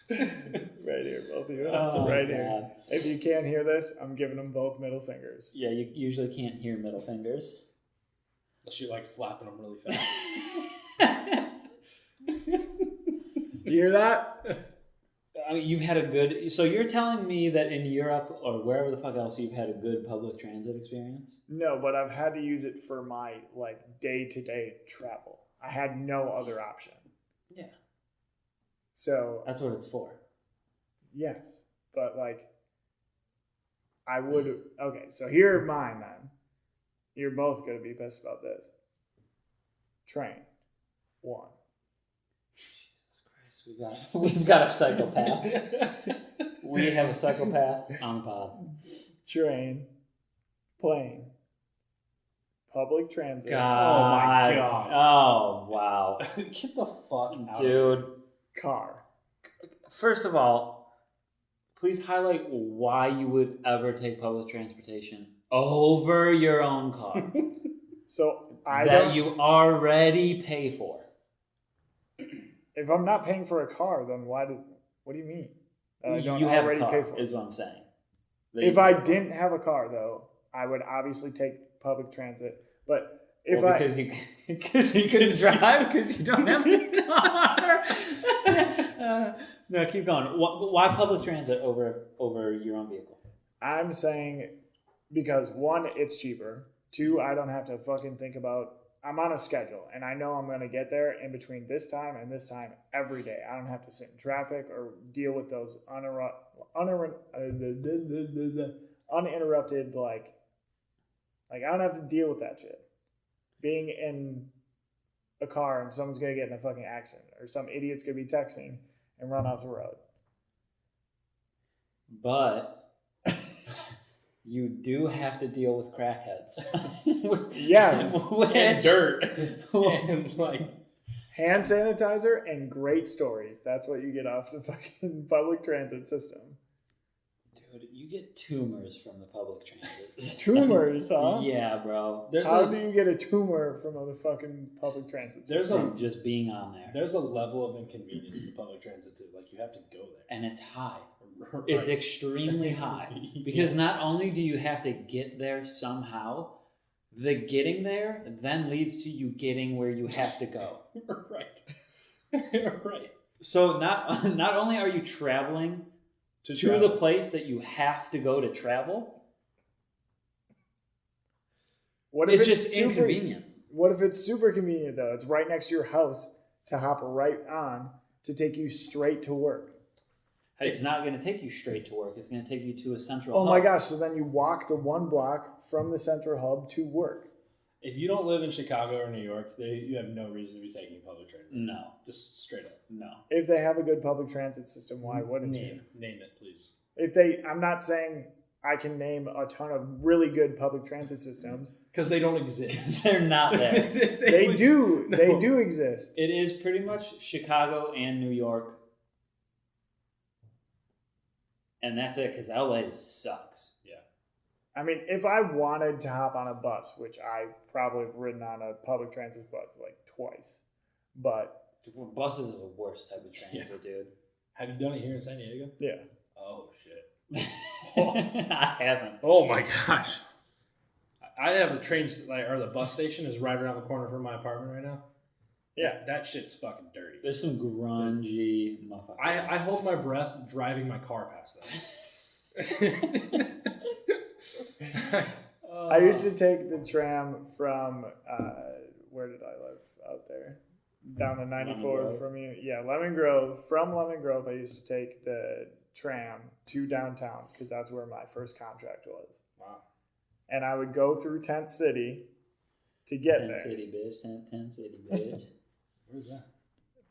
Right here, both of you. Oh, right here. God. If you can't hear this, I'm giving them both middle fingers. Yeah, you usually can't hear middle fingers. She like flapping them really fast. You hear that? You've had a good... So you're telling me that in Europe or wherever the fuck else you've had a good public transit experience? No, but I've had to use it for my like day-to-day travel. I had no other option. Yeah. So That's what it's for. yes, but like I would. Okay, so here are mine then. You're both gonna be pissed about this. Train, 1. Jesus Christ, we've got a psychopath. We have a psychopath on the pod. Train, plane, public transit. God. Oh my God. Oh wow. Get the fuck out, Dude. Car. First of all, please highlight why you would ever take public transportation over your own car So that you already pay for. if I'm not paying for a car, then what do you mean? That I don't You have a already car, pay for? is what I'm saying. If I didn't have a car, though, I would obviously take public transit. But if because you couldn't drive because you don't have a car. No, keep going. Why public transit over your own vehicle? I'm saying because 1, it's cheaper. 2, I don't have to fucking think about. I'm on a schedule, and I know I'm going to get there in between this time and this time every day. I don't have to sit in traffic or deal with those uninterrupted like I don't have to deal with that shit. Being in a car and someone's going to get in a fucking accident or some idiot's going to be texting and run off the road. But You do have to deal with crackheads. Yes. And dirt. And like Hand sanitizer and great stories. That's what you get off the fucking public transit system. Dude, you get tumors from the public transit system. Tumors, huh? Yeah, bro. How do you get a tumor from the fucking public transit system? From just being on there. There's a level of inconvenience to public transit too. Like you have to go there. And it's high. Right. It's extremely high. Because not only do you have to get there somehow, the getting there then leads to you getting where you have to go. Right. Right. So not only are you traveling to the place that you have to go to travel, it's just inconvenient. What if it's super convenient though? It's right next to your house to hop right on to take you straight to work. It's not going to take you straight to work. It's going to take you to a central hub. Oh my gosh, so then you walk the 1 block from the central hub to work. If you don't live in Chicago or New York, you have no reason to be taking public transit. No. Just straight up. No. If they have a good public transit system, why wouldn't you? Name it, please. I'm not saying I can name a ton of really good public transit systems. Because they don't exist. They're not there. They do. No. They do exist. It is pretty much Chicago and New York. And that's it, because LA sucks. Yeah. I mean, if I wanted to hop on a bus, which I probably have ridden on a public transit bus like twice, but... Buses are the worst type of transit, dude. Have you done it here in San Diego? Yeah. Oh, shit. I haven't. Oh, my gosh. I have the the bus station is right around the corner from my apartment right now. Yeah, that shit's fucking dirty. There's some grungy motherfuckers. I hold my breath driving my car past them. I used to take the tram from, where did I live out there? Down to 94 from you. Yeah, Lemon Grove. From Lemon Grove, I used to take the tram to downtown because that's where my first contract was. Wow. And I would go through Tent City to get there. Tent City, bitch. Tent City, bitch. Where's that?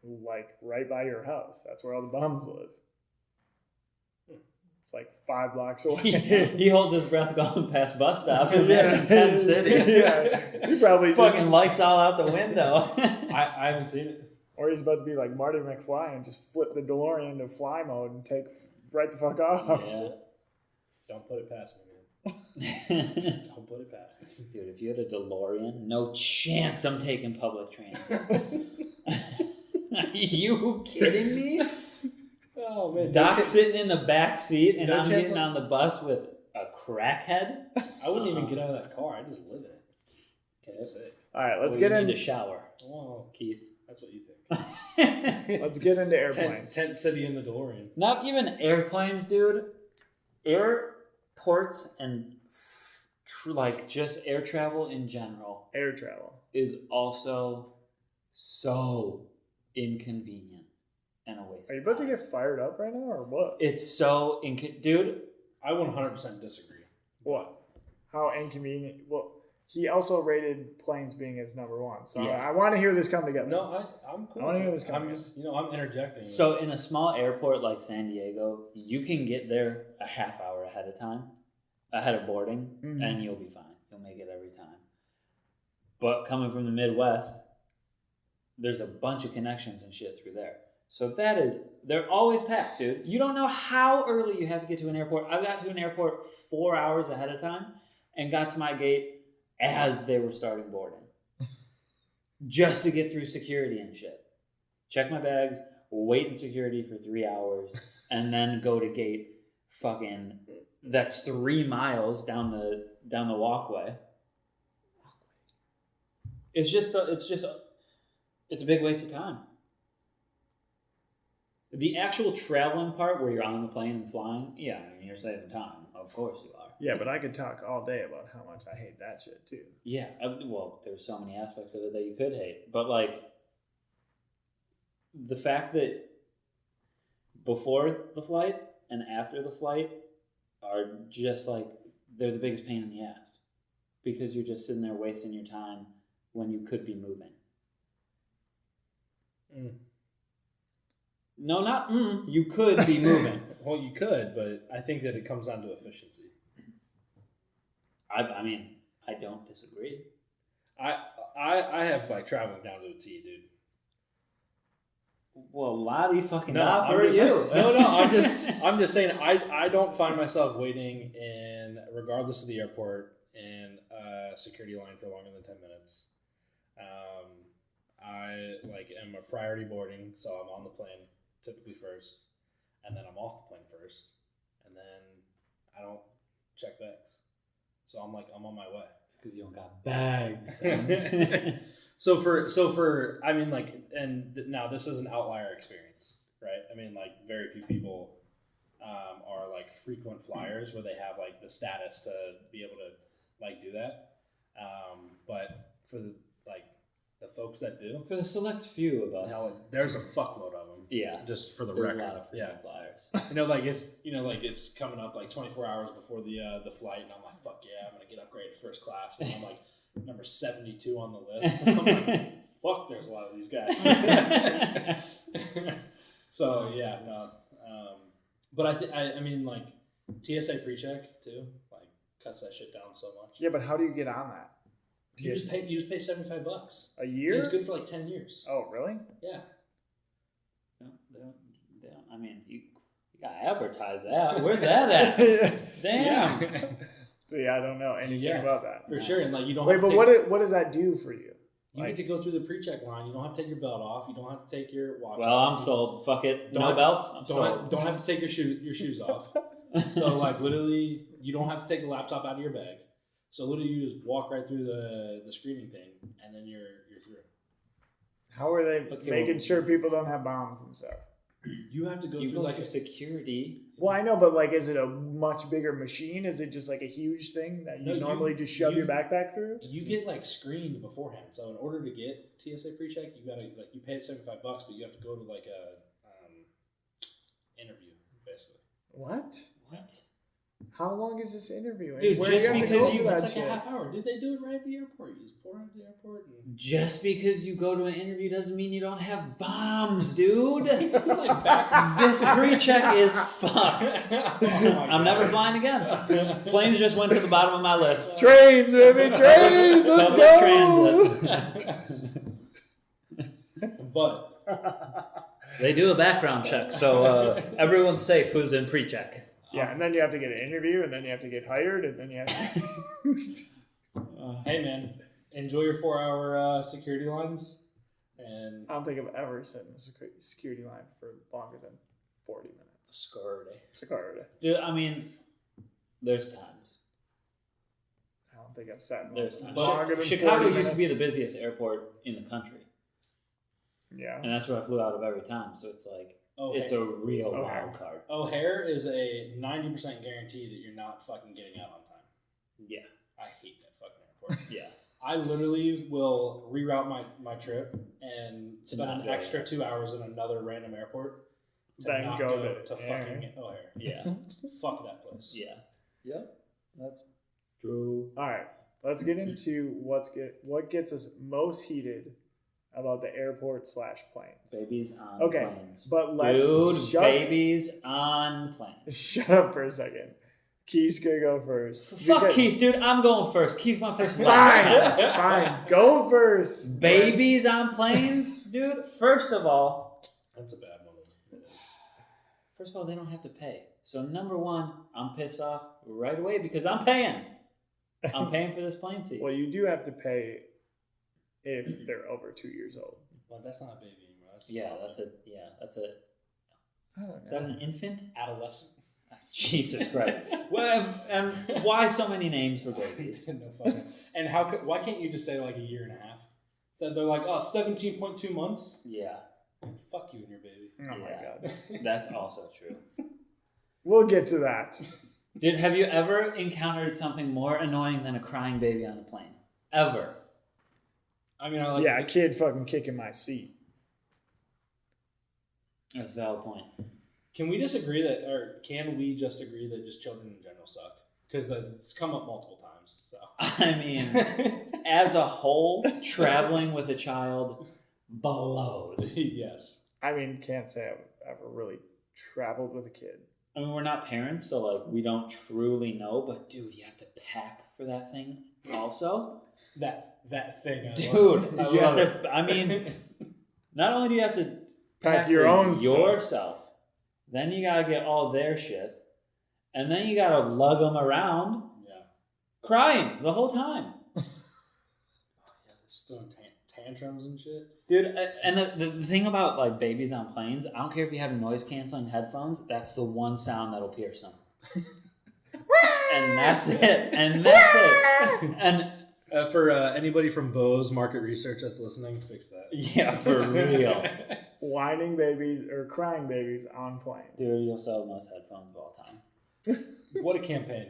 Like right by your house. That's where all the bums live. It's like 5 blocks away. He holds his breath going past bus stops. Imagine Tent City. Yeah, he probably fucking Lysol out the window. I haven't seen it. Or he's about to be like Marty McFly and just flip the DeLorean into fly mode and take right the fuck off. Yeah. Don't put it past me, man. Don't put it past me. Dude, if you had a DeLorean, no chance I'm taking public transit. Are you kidding me? Oh, man. Doc's sitting in the back seat and No I'm chance getting on the bus with a crackhead? I wouldn't even get out of that car. I just live in it. Okay. Sick. All right, let's Well, get you into need to shower. Well, Keith. that's what you think. let's get into airplanes. Tent City in the DeLorean. Not even airplanes, dude. Airports and just air travel in general Air travel is also so inconvenient and a waste. Are you about to get fired up right now or what? It's so dude. I 100% disagree. What? How inconvenient? Well, he also rated planes being his number one. So Yeah. I want to hear this come together. No, I'm cool. I wanna hear this I'm just, I'm interjecting. So in a small airport like San Diego, you can get there a half hour ahead of time, ahead of boarding, and you'll be fine. You'll make it every time. But coming from the Midwest, there's a bunch of connections and shit through there. So they're always packed, dude. You don't know how early you have to get to an airport. I got to an airport 4 hours ahead of time and got to my gate as they were starting boarding. Just to get through security and shit. Check my bags, wait in security for 3 hours, and then go to gate fucking, that's 3 miles down the walkway. It's a big waste of time. The actual traveling part where you're on the plane and flying, yeah, I mean, you're saving time. Of course you are. Yeah, but I could talk all day about how much I hate that shit too. Yeah, well, there's so many aspects of it that you could hate. But, like, the fact that before the flight and after the flight are just, like, they're the biggest pain in the ass. Because you're just sitting there wasting your time when you could be moving. No, not you could be moving. Well, you could, but I think that it comes down to efficiency. I mean, I don't disagree. I have like traveling down to a T, dude. Well, lottie fucking No, da I'm for just, you. no. I'm just saying. I don't find myself waiting in, regardless of the airport, in a security line for longer than 10 minutes. I like am a priority boarding, so I'm on the plane typically first, and then I'm off the plane first, and then I don't check bags. So I'm on my way. It's because you don't got bags. So for I mean, like, and now this is an outlier experience, right? I mean, like, very few people are like frequent flyers where they have like the status to be able to like do that. But for the folks that do, For the select few of us. now, there's a fuckload of them. Yeah. Just for the There's record. a lot of frequent flyers. It's coming up like 24 hours before the flight, and I'm like, fuck yeah, I'm gonna get upgraded to first class, and I'm like number 72 on the list. And I'm like, fuck, there's a lot of these guys. So yeah, no. But I mean, like, TSA pre-check too, like, cuts that shit down so much. Yeah, but how do you get on that? You just pay $75 a year. It's good for like 10 years. Oh, really? Yeah. They don't. I mean, you gotta advertise that. Where's that at? Damn. Yeah. See, I don't know anything about that. For sure. And like, you don't Wait, have to but what does that do for you? You need to go through the pre-check line. You don't have to take your belt off. You don't have to take your watch Well, off. I'm sold. Fuck it. No Don't- belts. I'm sold. Don't have to take your shoes off. So like, literally, you don't have to take the laptop out of your bag. So literally, you just walk right through the screening thing, and then you're through. How are they making sure people don't have bombs and stuff? You have to go You through go like through security. Well, I know, but like, is it a much bigger machine? Is it just like a huge thing that you normally just shove your backpack through? You get like screened beforehand. So in order to get TSA pre-check, you gotta like you pay $75, but you have to go to like a interview basically. What? What? How long is this interview? Dude, Where do just have to because go you- for It's that like shit? a half hour. Dude, they do it right at the airport. You just pour out the airport. And Just because you go to an interview doesn't mean you don't have bombs, dude. like back. This pre-check is fucked. Oh I'm never flying again. Planes just went to the bottom of my list. Trains, baby, trains. Let's Public go. transit. But They do a background check, so everyone's safe who's in pre-check. Yeah, and then you have to get an interview, and then you have to get hired, and then you have to... hey, man, enjoy your 4-hour security lines. And I don't think I've ever sat in a security line for longer than 40 minutes. Security. Dude, I mean, there's times. I don't think I've sat in There's times. longer than Chicago 40 used to be minutes. the busiest airport in the country, Yeah. and that's where I flew out of every time. So it's like it's a real wild card. O'Hare is a 90% guarantee that you're not fucking getting out on time. Yeah, I hate that fucking airport. yeah. I literally will reroute my trip and spend not an go extra there. 2 hours in another random airport to Then not go go to to O'Hare. fucking O'Hare. Yeah, Fuck that place. yeah, yep. That's true. All right. Let's get into what gets us most heated about the airport / planes. Babies on Okay, planes. but let's Dude, shut, babies on planes. shut up for a second. Keith's gonna go first. Fuck Because- Keith, dude. I'm going first. Keith went first last Fine, time. fine. Go first. Babies on planes, dude. First of all, That's a bad one. It is. they don't have to pay. So number one, I'm pissed off right away because I'm paying. I'm paying for this plane seat. Well, you do have to pay if they're over 2 years old. Well, that's not a baby anymore. That's That's a. I don't Is that know. an infant? adolescent. That's Jesus Christ. Well, and why so many names for babies? No fucking. And why can't you just say like a year and a half? So they're like, 17.2 months. Yeah, Fuck you and your baby. Oh my Yeah. god. that's also true. We'll get to that. Dude, have you ever encountered something more annoying than a crying baby on a plane? Ever? I mean, I like. Yeah, a kid fucking kicking my seat. That's a valid point. Can we just agree that just children in general suck? Because it's come up multiple times. So. I mean, as a whole, traveling with a child blows. Yes. I mean, can't say I've ever really traveled with a kid. I mean, we're not parents, so like we don't truly know. But dude, you have to pack for that thing. Also, That thing, dude, I you love have it. to. I mean, not only do you have to Pack your for own stuff. yourself, then you gotta get all their shit, and then you gotta lug them around, crying the whole time. Just throwing tantrums and shit. Dude, and the thing about like babies on planes, I don't care if you have noise canceling headphones, that's the one sound that'll pierce them. And that's it. And And for anybody from Bose Market Research that's listening, fix that. yeah, for real. Whining babies or crying babies on planes. Dude, you'll sell the most headphones of all time. What a campaign.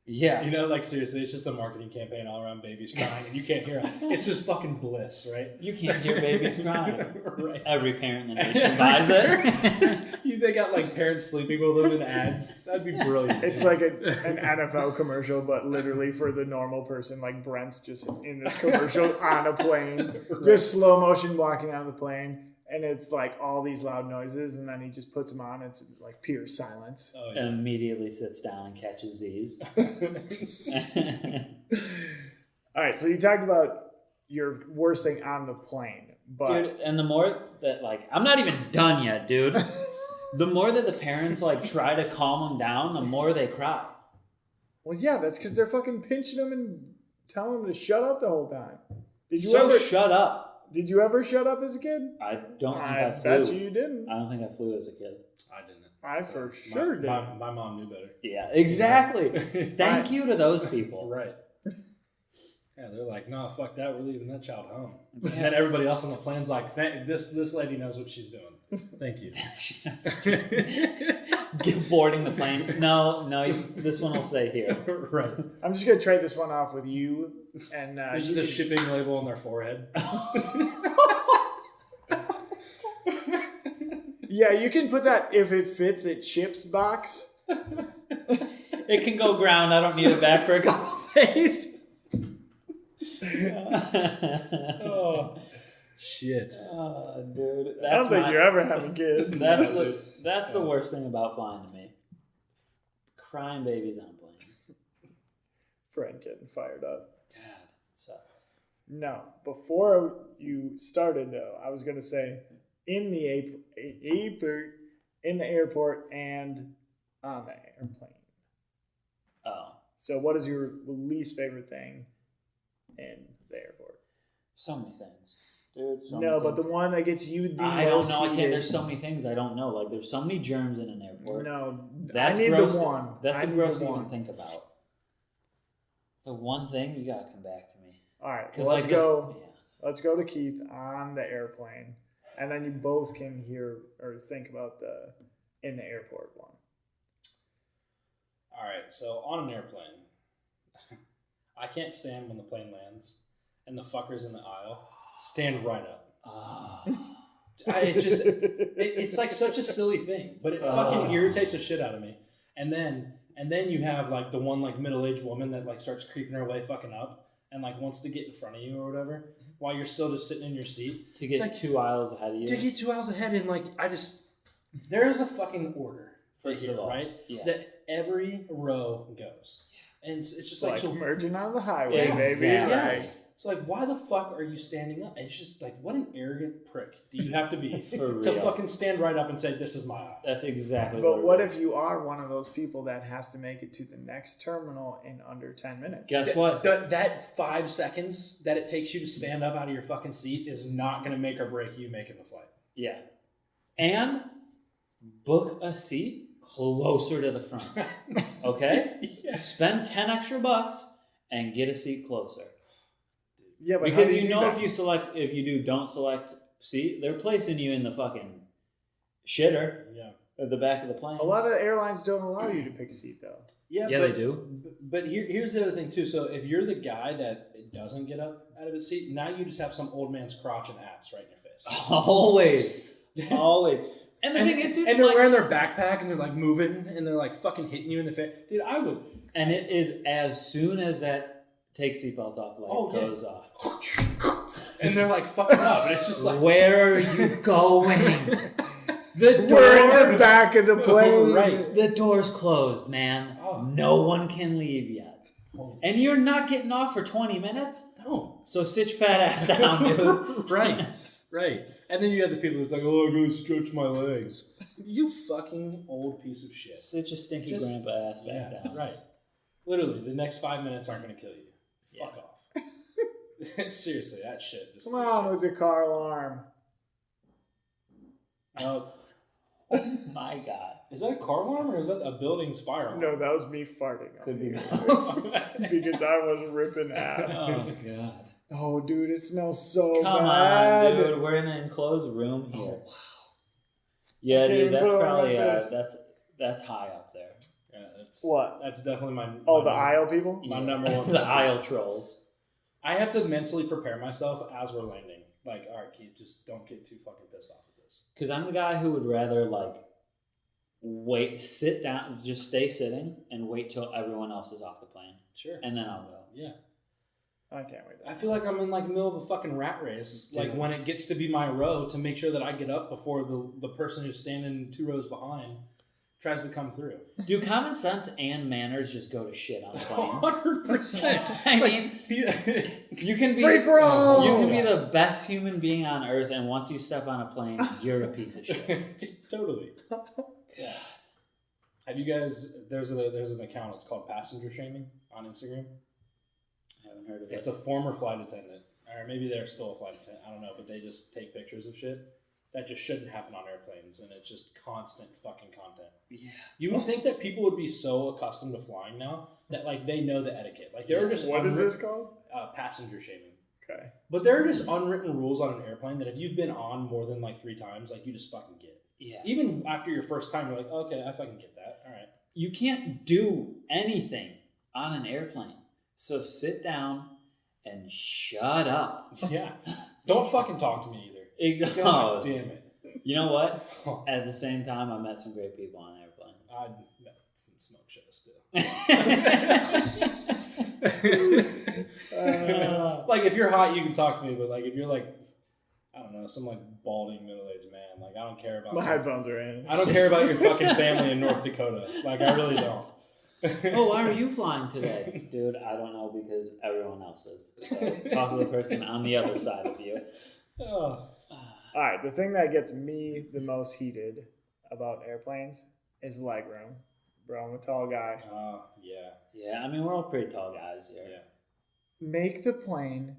Yeah. You know, like seriously, it's just a marketing campaign all around babies crying and you can't hear them. It's just fucking bliss, right? You can't hear babies crying. Right. Every parent in the nation buys it. They got like parents sleeping with them in ads. That'd be brilliant. It's like an NFL commercial, but literally for the normal person. Like Brent's just in this commercial on a plane, just slow motion walking on the plane, and it's like all these loud noises, and then he just puts them on. It's like pure silence. Oh, And immediately sits down and catches these. All right, so you talked about your worst thing on the plane, but Dude, and the more that, like, I'm not even done yet, dude. The more that the parents, like, try to calm them down, the more they cry. well, yeah, that's because they're fucking pinching them and telling them to shut up the whole time. Did you Shut up. Did you ever shut up as a kid? I don't think I I flew. bet you didn't. I don't think I flew as a kid. I didn't. I for sure did. My mom knew better. Yeah, exactly. Thank you to those people. Right. Yeah, they're like, no, fuck that. We're leaving that child home. And then everybody else on the plane's like, this lady knows what she's doing. Thank you. Boarding the plane. No, this one will stay here. Right. I'm just gonna trade this one off with you, and There's you just a can- shipping label on their forehead. yeah, you can put that if it fits at chips box. It can go ground. I don't need it back for a couple of days. Oh, shit. Oh, dude. I don't think you're ever having kids. That's the worst thing about flying to me. Crying babies on planes. Brent getting fired up. God, it sucks. No, before you started though, I was gonna say in the airport and on the airplane. Oh, So, what is your least favorite thing in the airport? so many things, dude. No, but the one that gets you the I don't most know. I can't. heated- There's so many things I don't know. Like there's so many germs in an airport. No, That's I need gross. the one. That's I the need gross the to even one. think about. The one thing you gotta come back to me. All right, Because well, let's go. Yeah. Let's go to Keith on the airplane, and then you both can hear or think about the in the airport one. All right, so on an airplane, I can't stand when the plane lands and the fuckers in the aisle stand right up. It's like such a silly thing, but it fucking irritates the shit out of me. And then you have like the one like middle-aged woman that like starts creeping her way fucking up and like wants to get in front of you or whatever while you're still just sitting in your seat. To get like 2 aisles ahead of you. To get 2 hours ahead and like there is a fucking order First here, of all, right? yeah. That every row goes. And it's just like Like so merging on the highway, Exactly. baby. yes. Right. So like, why the fuck are you standing up? It's just like, what an arrogant prick do you have to be For to real. fucking stand right up and say, "This is my aisle." That's exactly. But what it is. if you are one of those people that has to make it to the next terminal in under 10 minutes? Guess what? That 5 seconds that it takes you to stand up out of your fucking seat is not going to make or break you making the flight. Yeah. And book a seat closer to the front. Okay? Yeah. Spend 10 extra bucks and get a seat closer. Yeah, but Because how do you do know that? if you don't select seat, they're placing you in the fucking shitter Yeah. at the back of the plane. A lot of airlines don't allow you to pick a seat though. Yeah, but, they do. But here's the other thing too. So if you're the guy that doesn't get up out of his seat, now you just have some old man's crotch and ass right in your face. Always. Always. And the thing is, dude, and they're like, wearing their backpack and they're like moving and they're like fucking hitting you in the face. Dude, I would. and it is as soon as that take seatbelt off light goes off. And they're like fucking up. And it's just like, Where are you going? The We're in the door, back of the plane. Right. the door's closed, man. Oh. No one can leave yet. And you're not getting off for 20 minutes? No. So sit your fat ass down, dude. Right. And then you have the people who's like, oh, I'm going to stretch my legs. You fucking old piece of shit. Sit your stinky Just- grandpa ass back down. Right. Literally, the next 5 minutes aren't going to kill you. Fuck off. Seriously, that shit. Just Come on with your car alarm. Oh my god. Is that a car alarm or is that a building's fire alarm? No, that was me farting. Could be. Because I was ripping ass. Oh god. Oh, dude, it smells so Come bad. on, dude. We're in an enclosed room here. Oh, wow. Yeah, I can't dude. even That's put it on probably my face. that's high up there. Yeah, that's What? That's definitely my. Oh, my the number- aisle people? My number one. The aisle trolls. I have to mentally prepare myself as we're landing. Like, all right, Keith, just don't get too fucking pissed off at this. Because I'm the guy who would rather like sit down, just stay sitting and wait till everyone else is off the plane, Sure. and then I'll go. Yeah. I can't wait. I feel like I'm in like middle of a fucking rat race. Dude. Like when it gets to be my row to make sure that I get up before the person who's standing 2 rows behind tries to come through. Do common sense and manners just go to shit on planes? 100%. I mean, you can be Free for all! You can be the best human being on earth, and once you step on a plane, you're a piece of shit. Totally. Yes. Have you guys? There's an account. It's called Passenger Shaming on Instagram. I haven't heard of it. It's a former flight attendant, or maybe they're still a flight attendant. I don't know, but they just take pictures of shit that just shouldn't happen on airplanes, and it's just constant fucking content. Yeah. You would think that people would be so accustomed to flying now that like they know the etiquette. Like there are just What is this called? passenger shaming. Okay. But there are just unwritten rules on an airplane that if you've been on more than like 3 times, like you just fucking get. Yeah. Even after your first time, you're like, okay, I fucking get that. All right. You can't do anything on an airplane. So sit down and shut up. Yeah. Don't fucking talk to me either. It God goes. damn it. You know what? At the same time, I met some great people on airplanes. I'd met some smoke shows too. Like if you're hot, you can talk to me, but like if you're like, I don't know, some like balding middle-aged man, like I don't care about. My headphones are in. I don't care about your fucking family in North Dakota. Like I really don't. Oh, why are you flying today? Dude, I don't know because everyone else is. So talk to the person on the other side of you. Oh. All right, the thing that gets me the most heated about airplanes is legroom. Bro, I'm a tall guy. Yeah. Yeah, I mean, we're all pretty tall guys here. Yeah. Make the plane.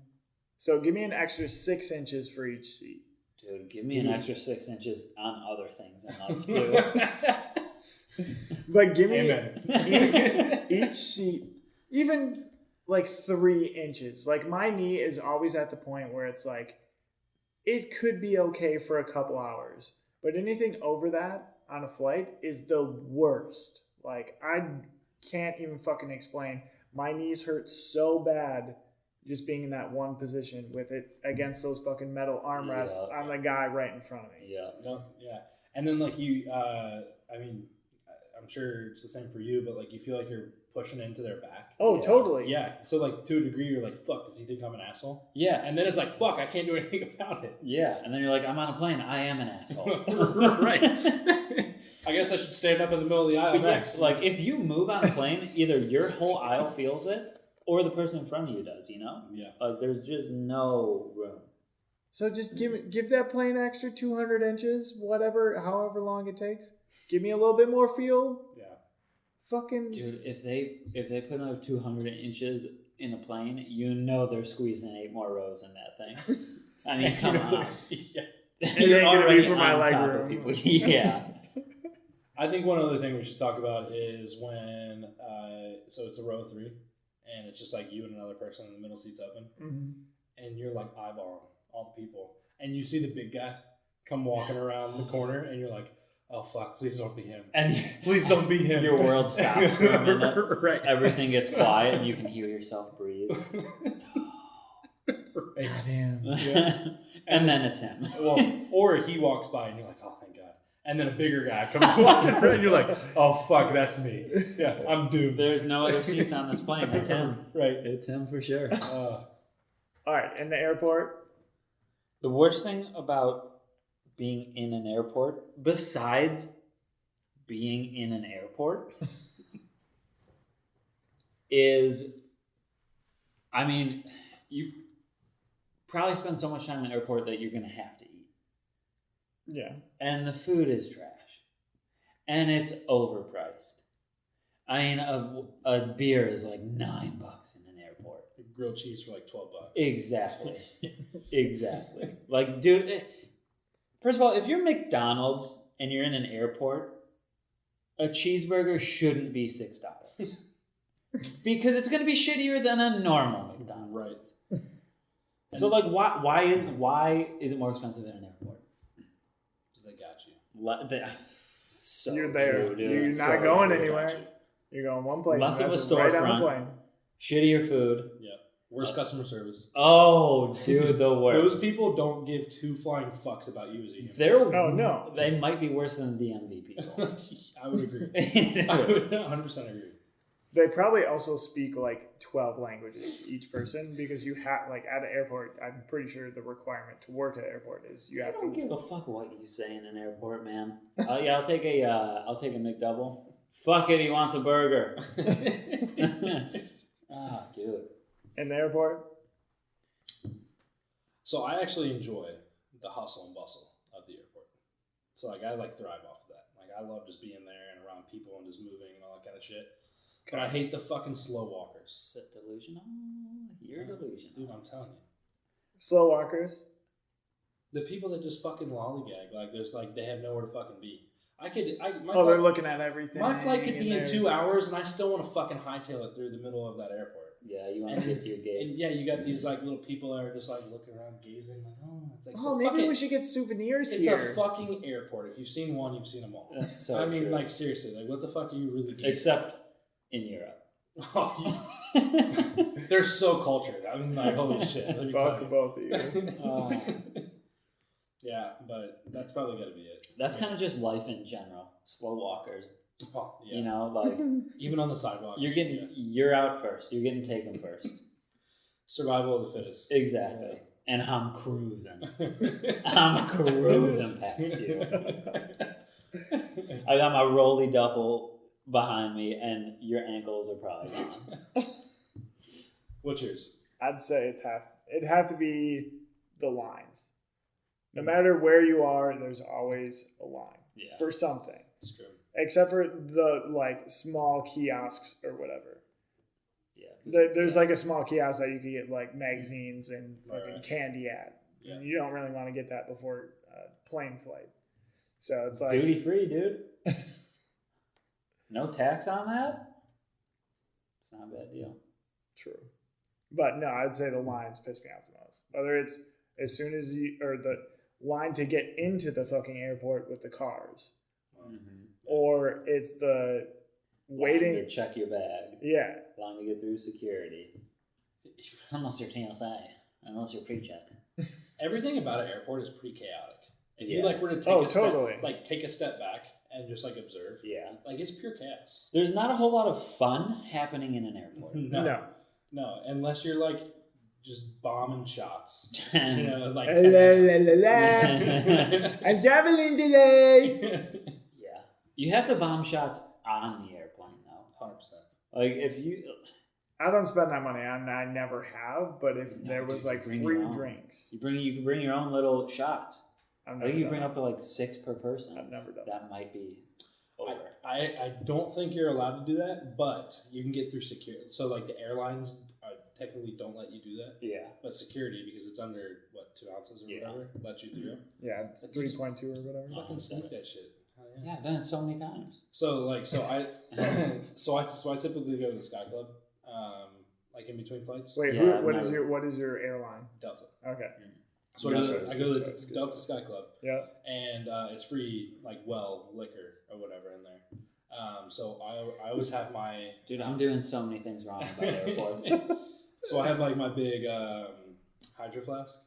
So give me an extra 6 inches for each seat. Dude, give me an extra 6 inches on other things in life, too. But give me Amen. each seat, even like 3 inches. Like my knee is always at the point where it's like, it could be okay for a couple hours. But anything over that on a flight is the worst. Like I can't even fucking explain. My knees hurt so bad just being in that one position with it against those fucking metal armrests Yeah. on the guy right in front of me. Yeah. No, yeah. And then like you, I mean, I'm sure it's the same for you, but like you feel like you're pushing into their back. Oh, Yeah. totally. Yeah. So like to a degree, you're like, fuck, does he think I'm an asshole? Yeah. And then it's like, fuck, I can't do anything about it. Yeah. And then you're like, I'm on a plane. I am an asshole. Right. I guess I should stand up in the middle of the aisle But yeah, next. like, if you move on a plane, either your whole aisle feels it or the person in front of you does, you know? Yeah. Like, there's just no room. So just give that plane extra 200 inches, whatever, however long it takes. Give me a little bit more fuel. Yeah. Fucking Dude, if they put another 200 inches in a plane, you know they're squeezing 8 more rows in that thing. I mean, come on. Yeah. It ain't gonna be for my on leg top of room. people. Yeah. I think one other thing we should talk about is when, so it's a row 3, and it's just like you and another person, and the middle seat's open, and you're like eyeballing all the people, and you see the big guy come walking around the corner, and you're like, oh fuck, please don't be him. And Please don't be him. your world stops for a minute. Right. Everything gets quiet, and you can hear yourself breathe. Right. damn. Yeah. And then it's him. Well, or he walks by, and you're like, oh, thank God. And then a bigger guy comes walking around, and you're like, oh fuck, that's me. Yeah, I'm doomed. There's no other seats on this plane. It's him. Right. It's him for sure. All right, in the airport. The worst thing about being in an airport, besides being in an airport, is, I mean, you probably spend so much time in an airport that you're going to have to eat. Yeah. And the food is trash. And it's overpriced. I mean, a beer is like $9 in an airport. Grilled cheese for like $12. Exactly. Exactly. Like, dude, first of all, if you're McDonald's and you're in an airport, a cheeseburger shouldn't be $6. Because it's going to be shittier than a normal McDonald's. Right. So, like, why is it more expensive in an airport? Because they got you. So You're there. true, dude. You're not So going true. anywhere. You're going one place. Less and of a that's right on the storefront. plane. Shittier food. Yeah. Worst customer service. Oh, dude, the worst. Those people don't give two flying fucks about you as a human. Oh, no. They might be worse than the DMV people. I would agree. I would 100% agree. They probably also speak like 12 languages each person because you have, like, at an airport, I'm pretty sure the requirement to work at an airport is you I have don't to. give a fuck what you say in an airport, man. Yeah, I'll take a McDouble. Fuck it, he wants a burger. Ah, dude. In the airport? So I actually enjoy the hustle and bustle of the airport. So like I thrive off of that. Like I love just being there and around people and just moving and all that kind of shit. But I hate the fucking slow walkers. Sit delusional. You're delusional. Dude, I'm telling you. Slow walkers? The people that just fucking lollygag, like there's like they have nowhere to fucking be. They're looking at everything. My flight could be in there. 2 hours, and I still want to fucking hightail it through the middle of that airport. Yeah, you want to get to your gate. And yeah, you got these like little people that are just like looking around, gazing, like, oh, it's like Maybe we should get souvenirs it's here. a fucking airport. If you've seen one, you've seen them all. That's so I mean, true. like seriously, like what the fuck are you really doing? Except in Europe. They're so cultured. I mean, like holy shit. Let me tell Fuck you. both of you. Yeah, but that's probably gotta be it. That's kind of just life in general. Slow walkers. Oh, yeah. You know, like Even on the sidewalk. you're out first. You're getting taken first. Survival of the fittest. Exactly. Yeah. And I'm cruising. I'm cruising past you. I got my rolly duffel behind me, and your ankles are probably gone. What's yours? I'd say it'd have to be the lines. No matter where you are, there's always a line for something. That's true. Except for the like small kiosks or whatever. Yeah. There's like a small kiosk that you can get like magazines and fucking Right. candy at. Yeah. You don't really want to get that before plane flight. So it's like Duty free, dude. No tax on that? It's not a bad deal. True. But no, I'd say the lines piss me off the most. Whether it's as soon as the line to get into the fucking airport with the cars, or it's the waiting Line to check your bag. Yeah. Line to get through security. Unless you're TSA. Unless you're pre-check. Everything about an airport is pretty chaotic. If you Yeah. like were to take a step back and just like observe, Yeah. like it's pure chaos. There's not a whole lot of fun happening in an airport. No, unless you're like just bombing shots. And You know, like I'm traveling today. yeah. You have to bomb shots on the airplane, though. 100%. Like, if you... I don't spend that money on. I never have. But if there was dude, like bring free your own. drinks, You can bring your own little shots. I've I never think you done bring that. up to like 6 per person. I've never done That might be over. I don't think you're allowed to do that, but you can get through security. So like the airlines technically don't let you do that, Yeah. but security, because it's under 2 ounces or whatever, lets you through. Yeah, it's 3.2 or whatever. Fucking sneak that shit. Hell yeah. Yeah, I've done it so many times. So I typically go to the Sky Club, like in between flights. Wait, Yeah, what is your airline? Delta. Okay. So Yeah, I that's go to good the choice, good Delta choice. Sky Club, Yeah. and it's free like liquor or whatever in there. So I always have my Dude, I'm doing so many things wrong about airports. So I have like my big hydro flask.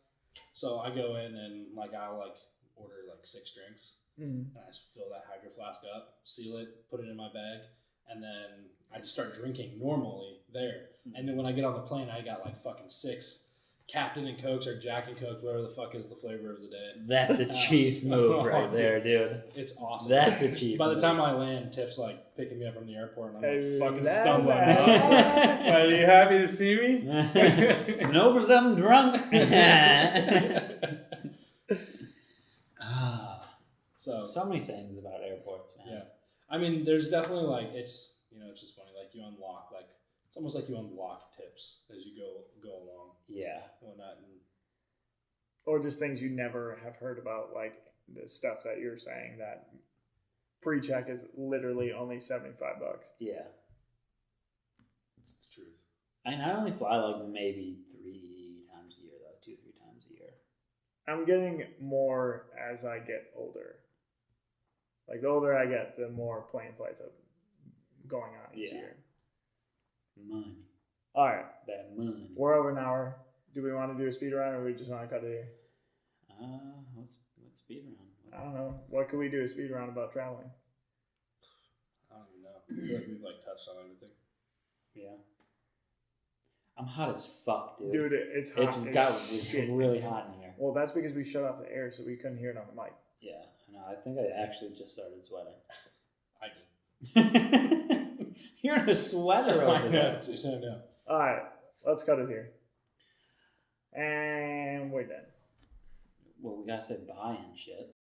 So I go in and like I'll like order like 6 drinks, and I just fill that hydro flask up, seal it, put it in my bag, and then I just start drinking normally there. And then when I get on the plane, I got like fucking 6 Captain and Cokes or Jack and Coke, whatever the fuck is the flavor of the day. That's a chief move right there, dude. It's awesome. That's a chief By the move. time I land, Tiff's like picking me up from the airport, and I'm like Hey, fucking la, stumbling. la. Are you happy to see me? No, but I'm drunk. So many things about airports, man. Yeah. I mean, there's definitely like it's it's just funny. Like you unlock it's almost like you unlock tips as you go along. Yeah. Whatnot. And Or just things you never have heard about, like the stuff that you're saying that pre-check is literally only $75. Yeah. it's the truth. And I only fly like maybe 3 times a year, though. 2-3 times a year. I'm getting more as I get older. Like the older I get, the more plane flights are going on each year. Money. All right, That money. we're over an hour. Do we want to do a speed round, or we just want to cut it here? What's speed round? I don't know. What could we do a speed round about traveling? I don't even know. I feel like we've touched on everything. Yeah. I'm hot as fuck, dude. Dude, it's hot. It's shit. really hot in here. Well, that's because we shut off the air, so we couldn't hear it on the mic. Yeah, I know. I think I actually just started sweating. I did. You're in a sweater over there. I know. All right, let's cut it here. And we're done. Well, we gotta say bye and shit.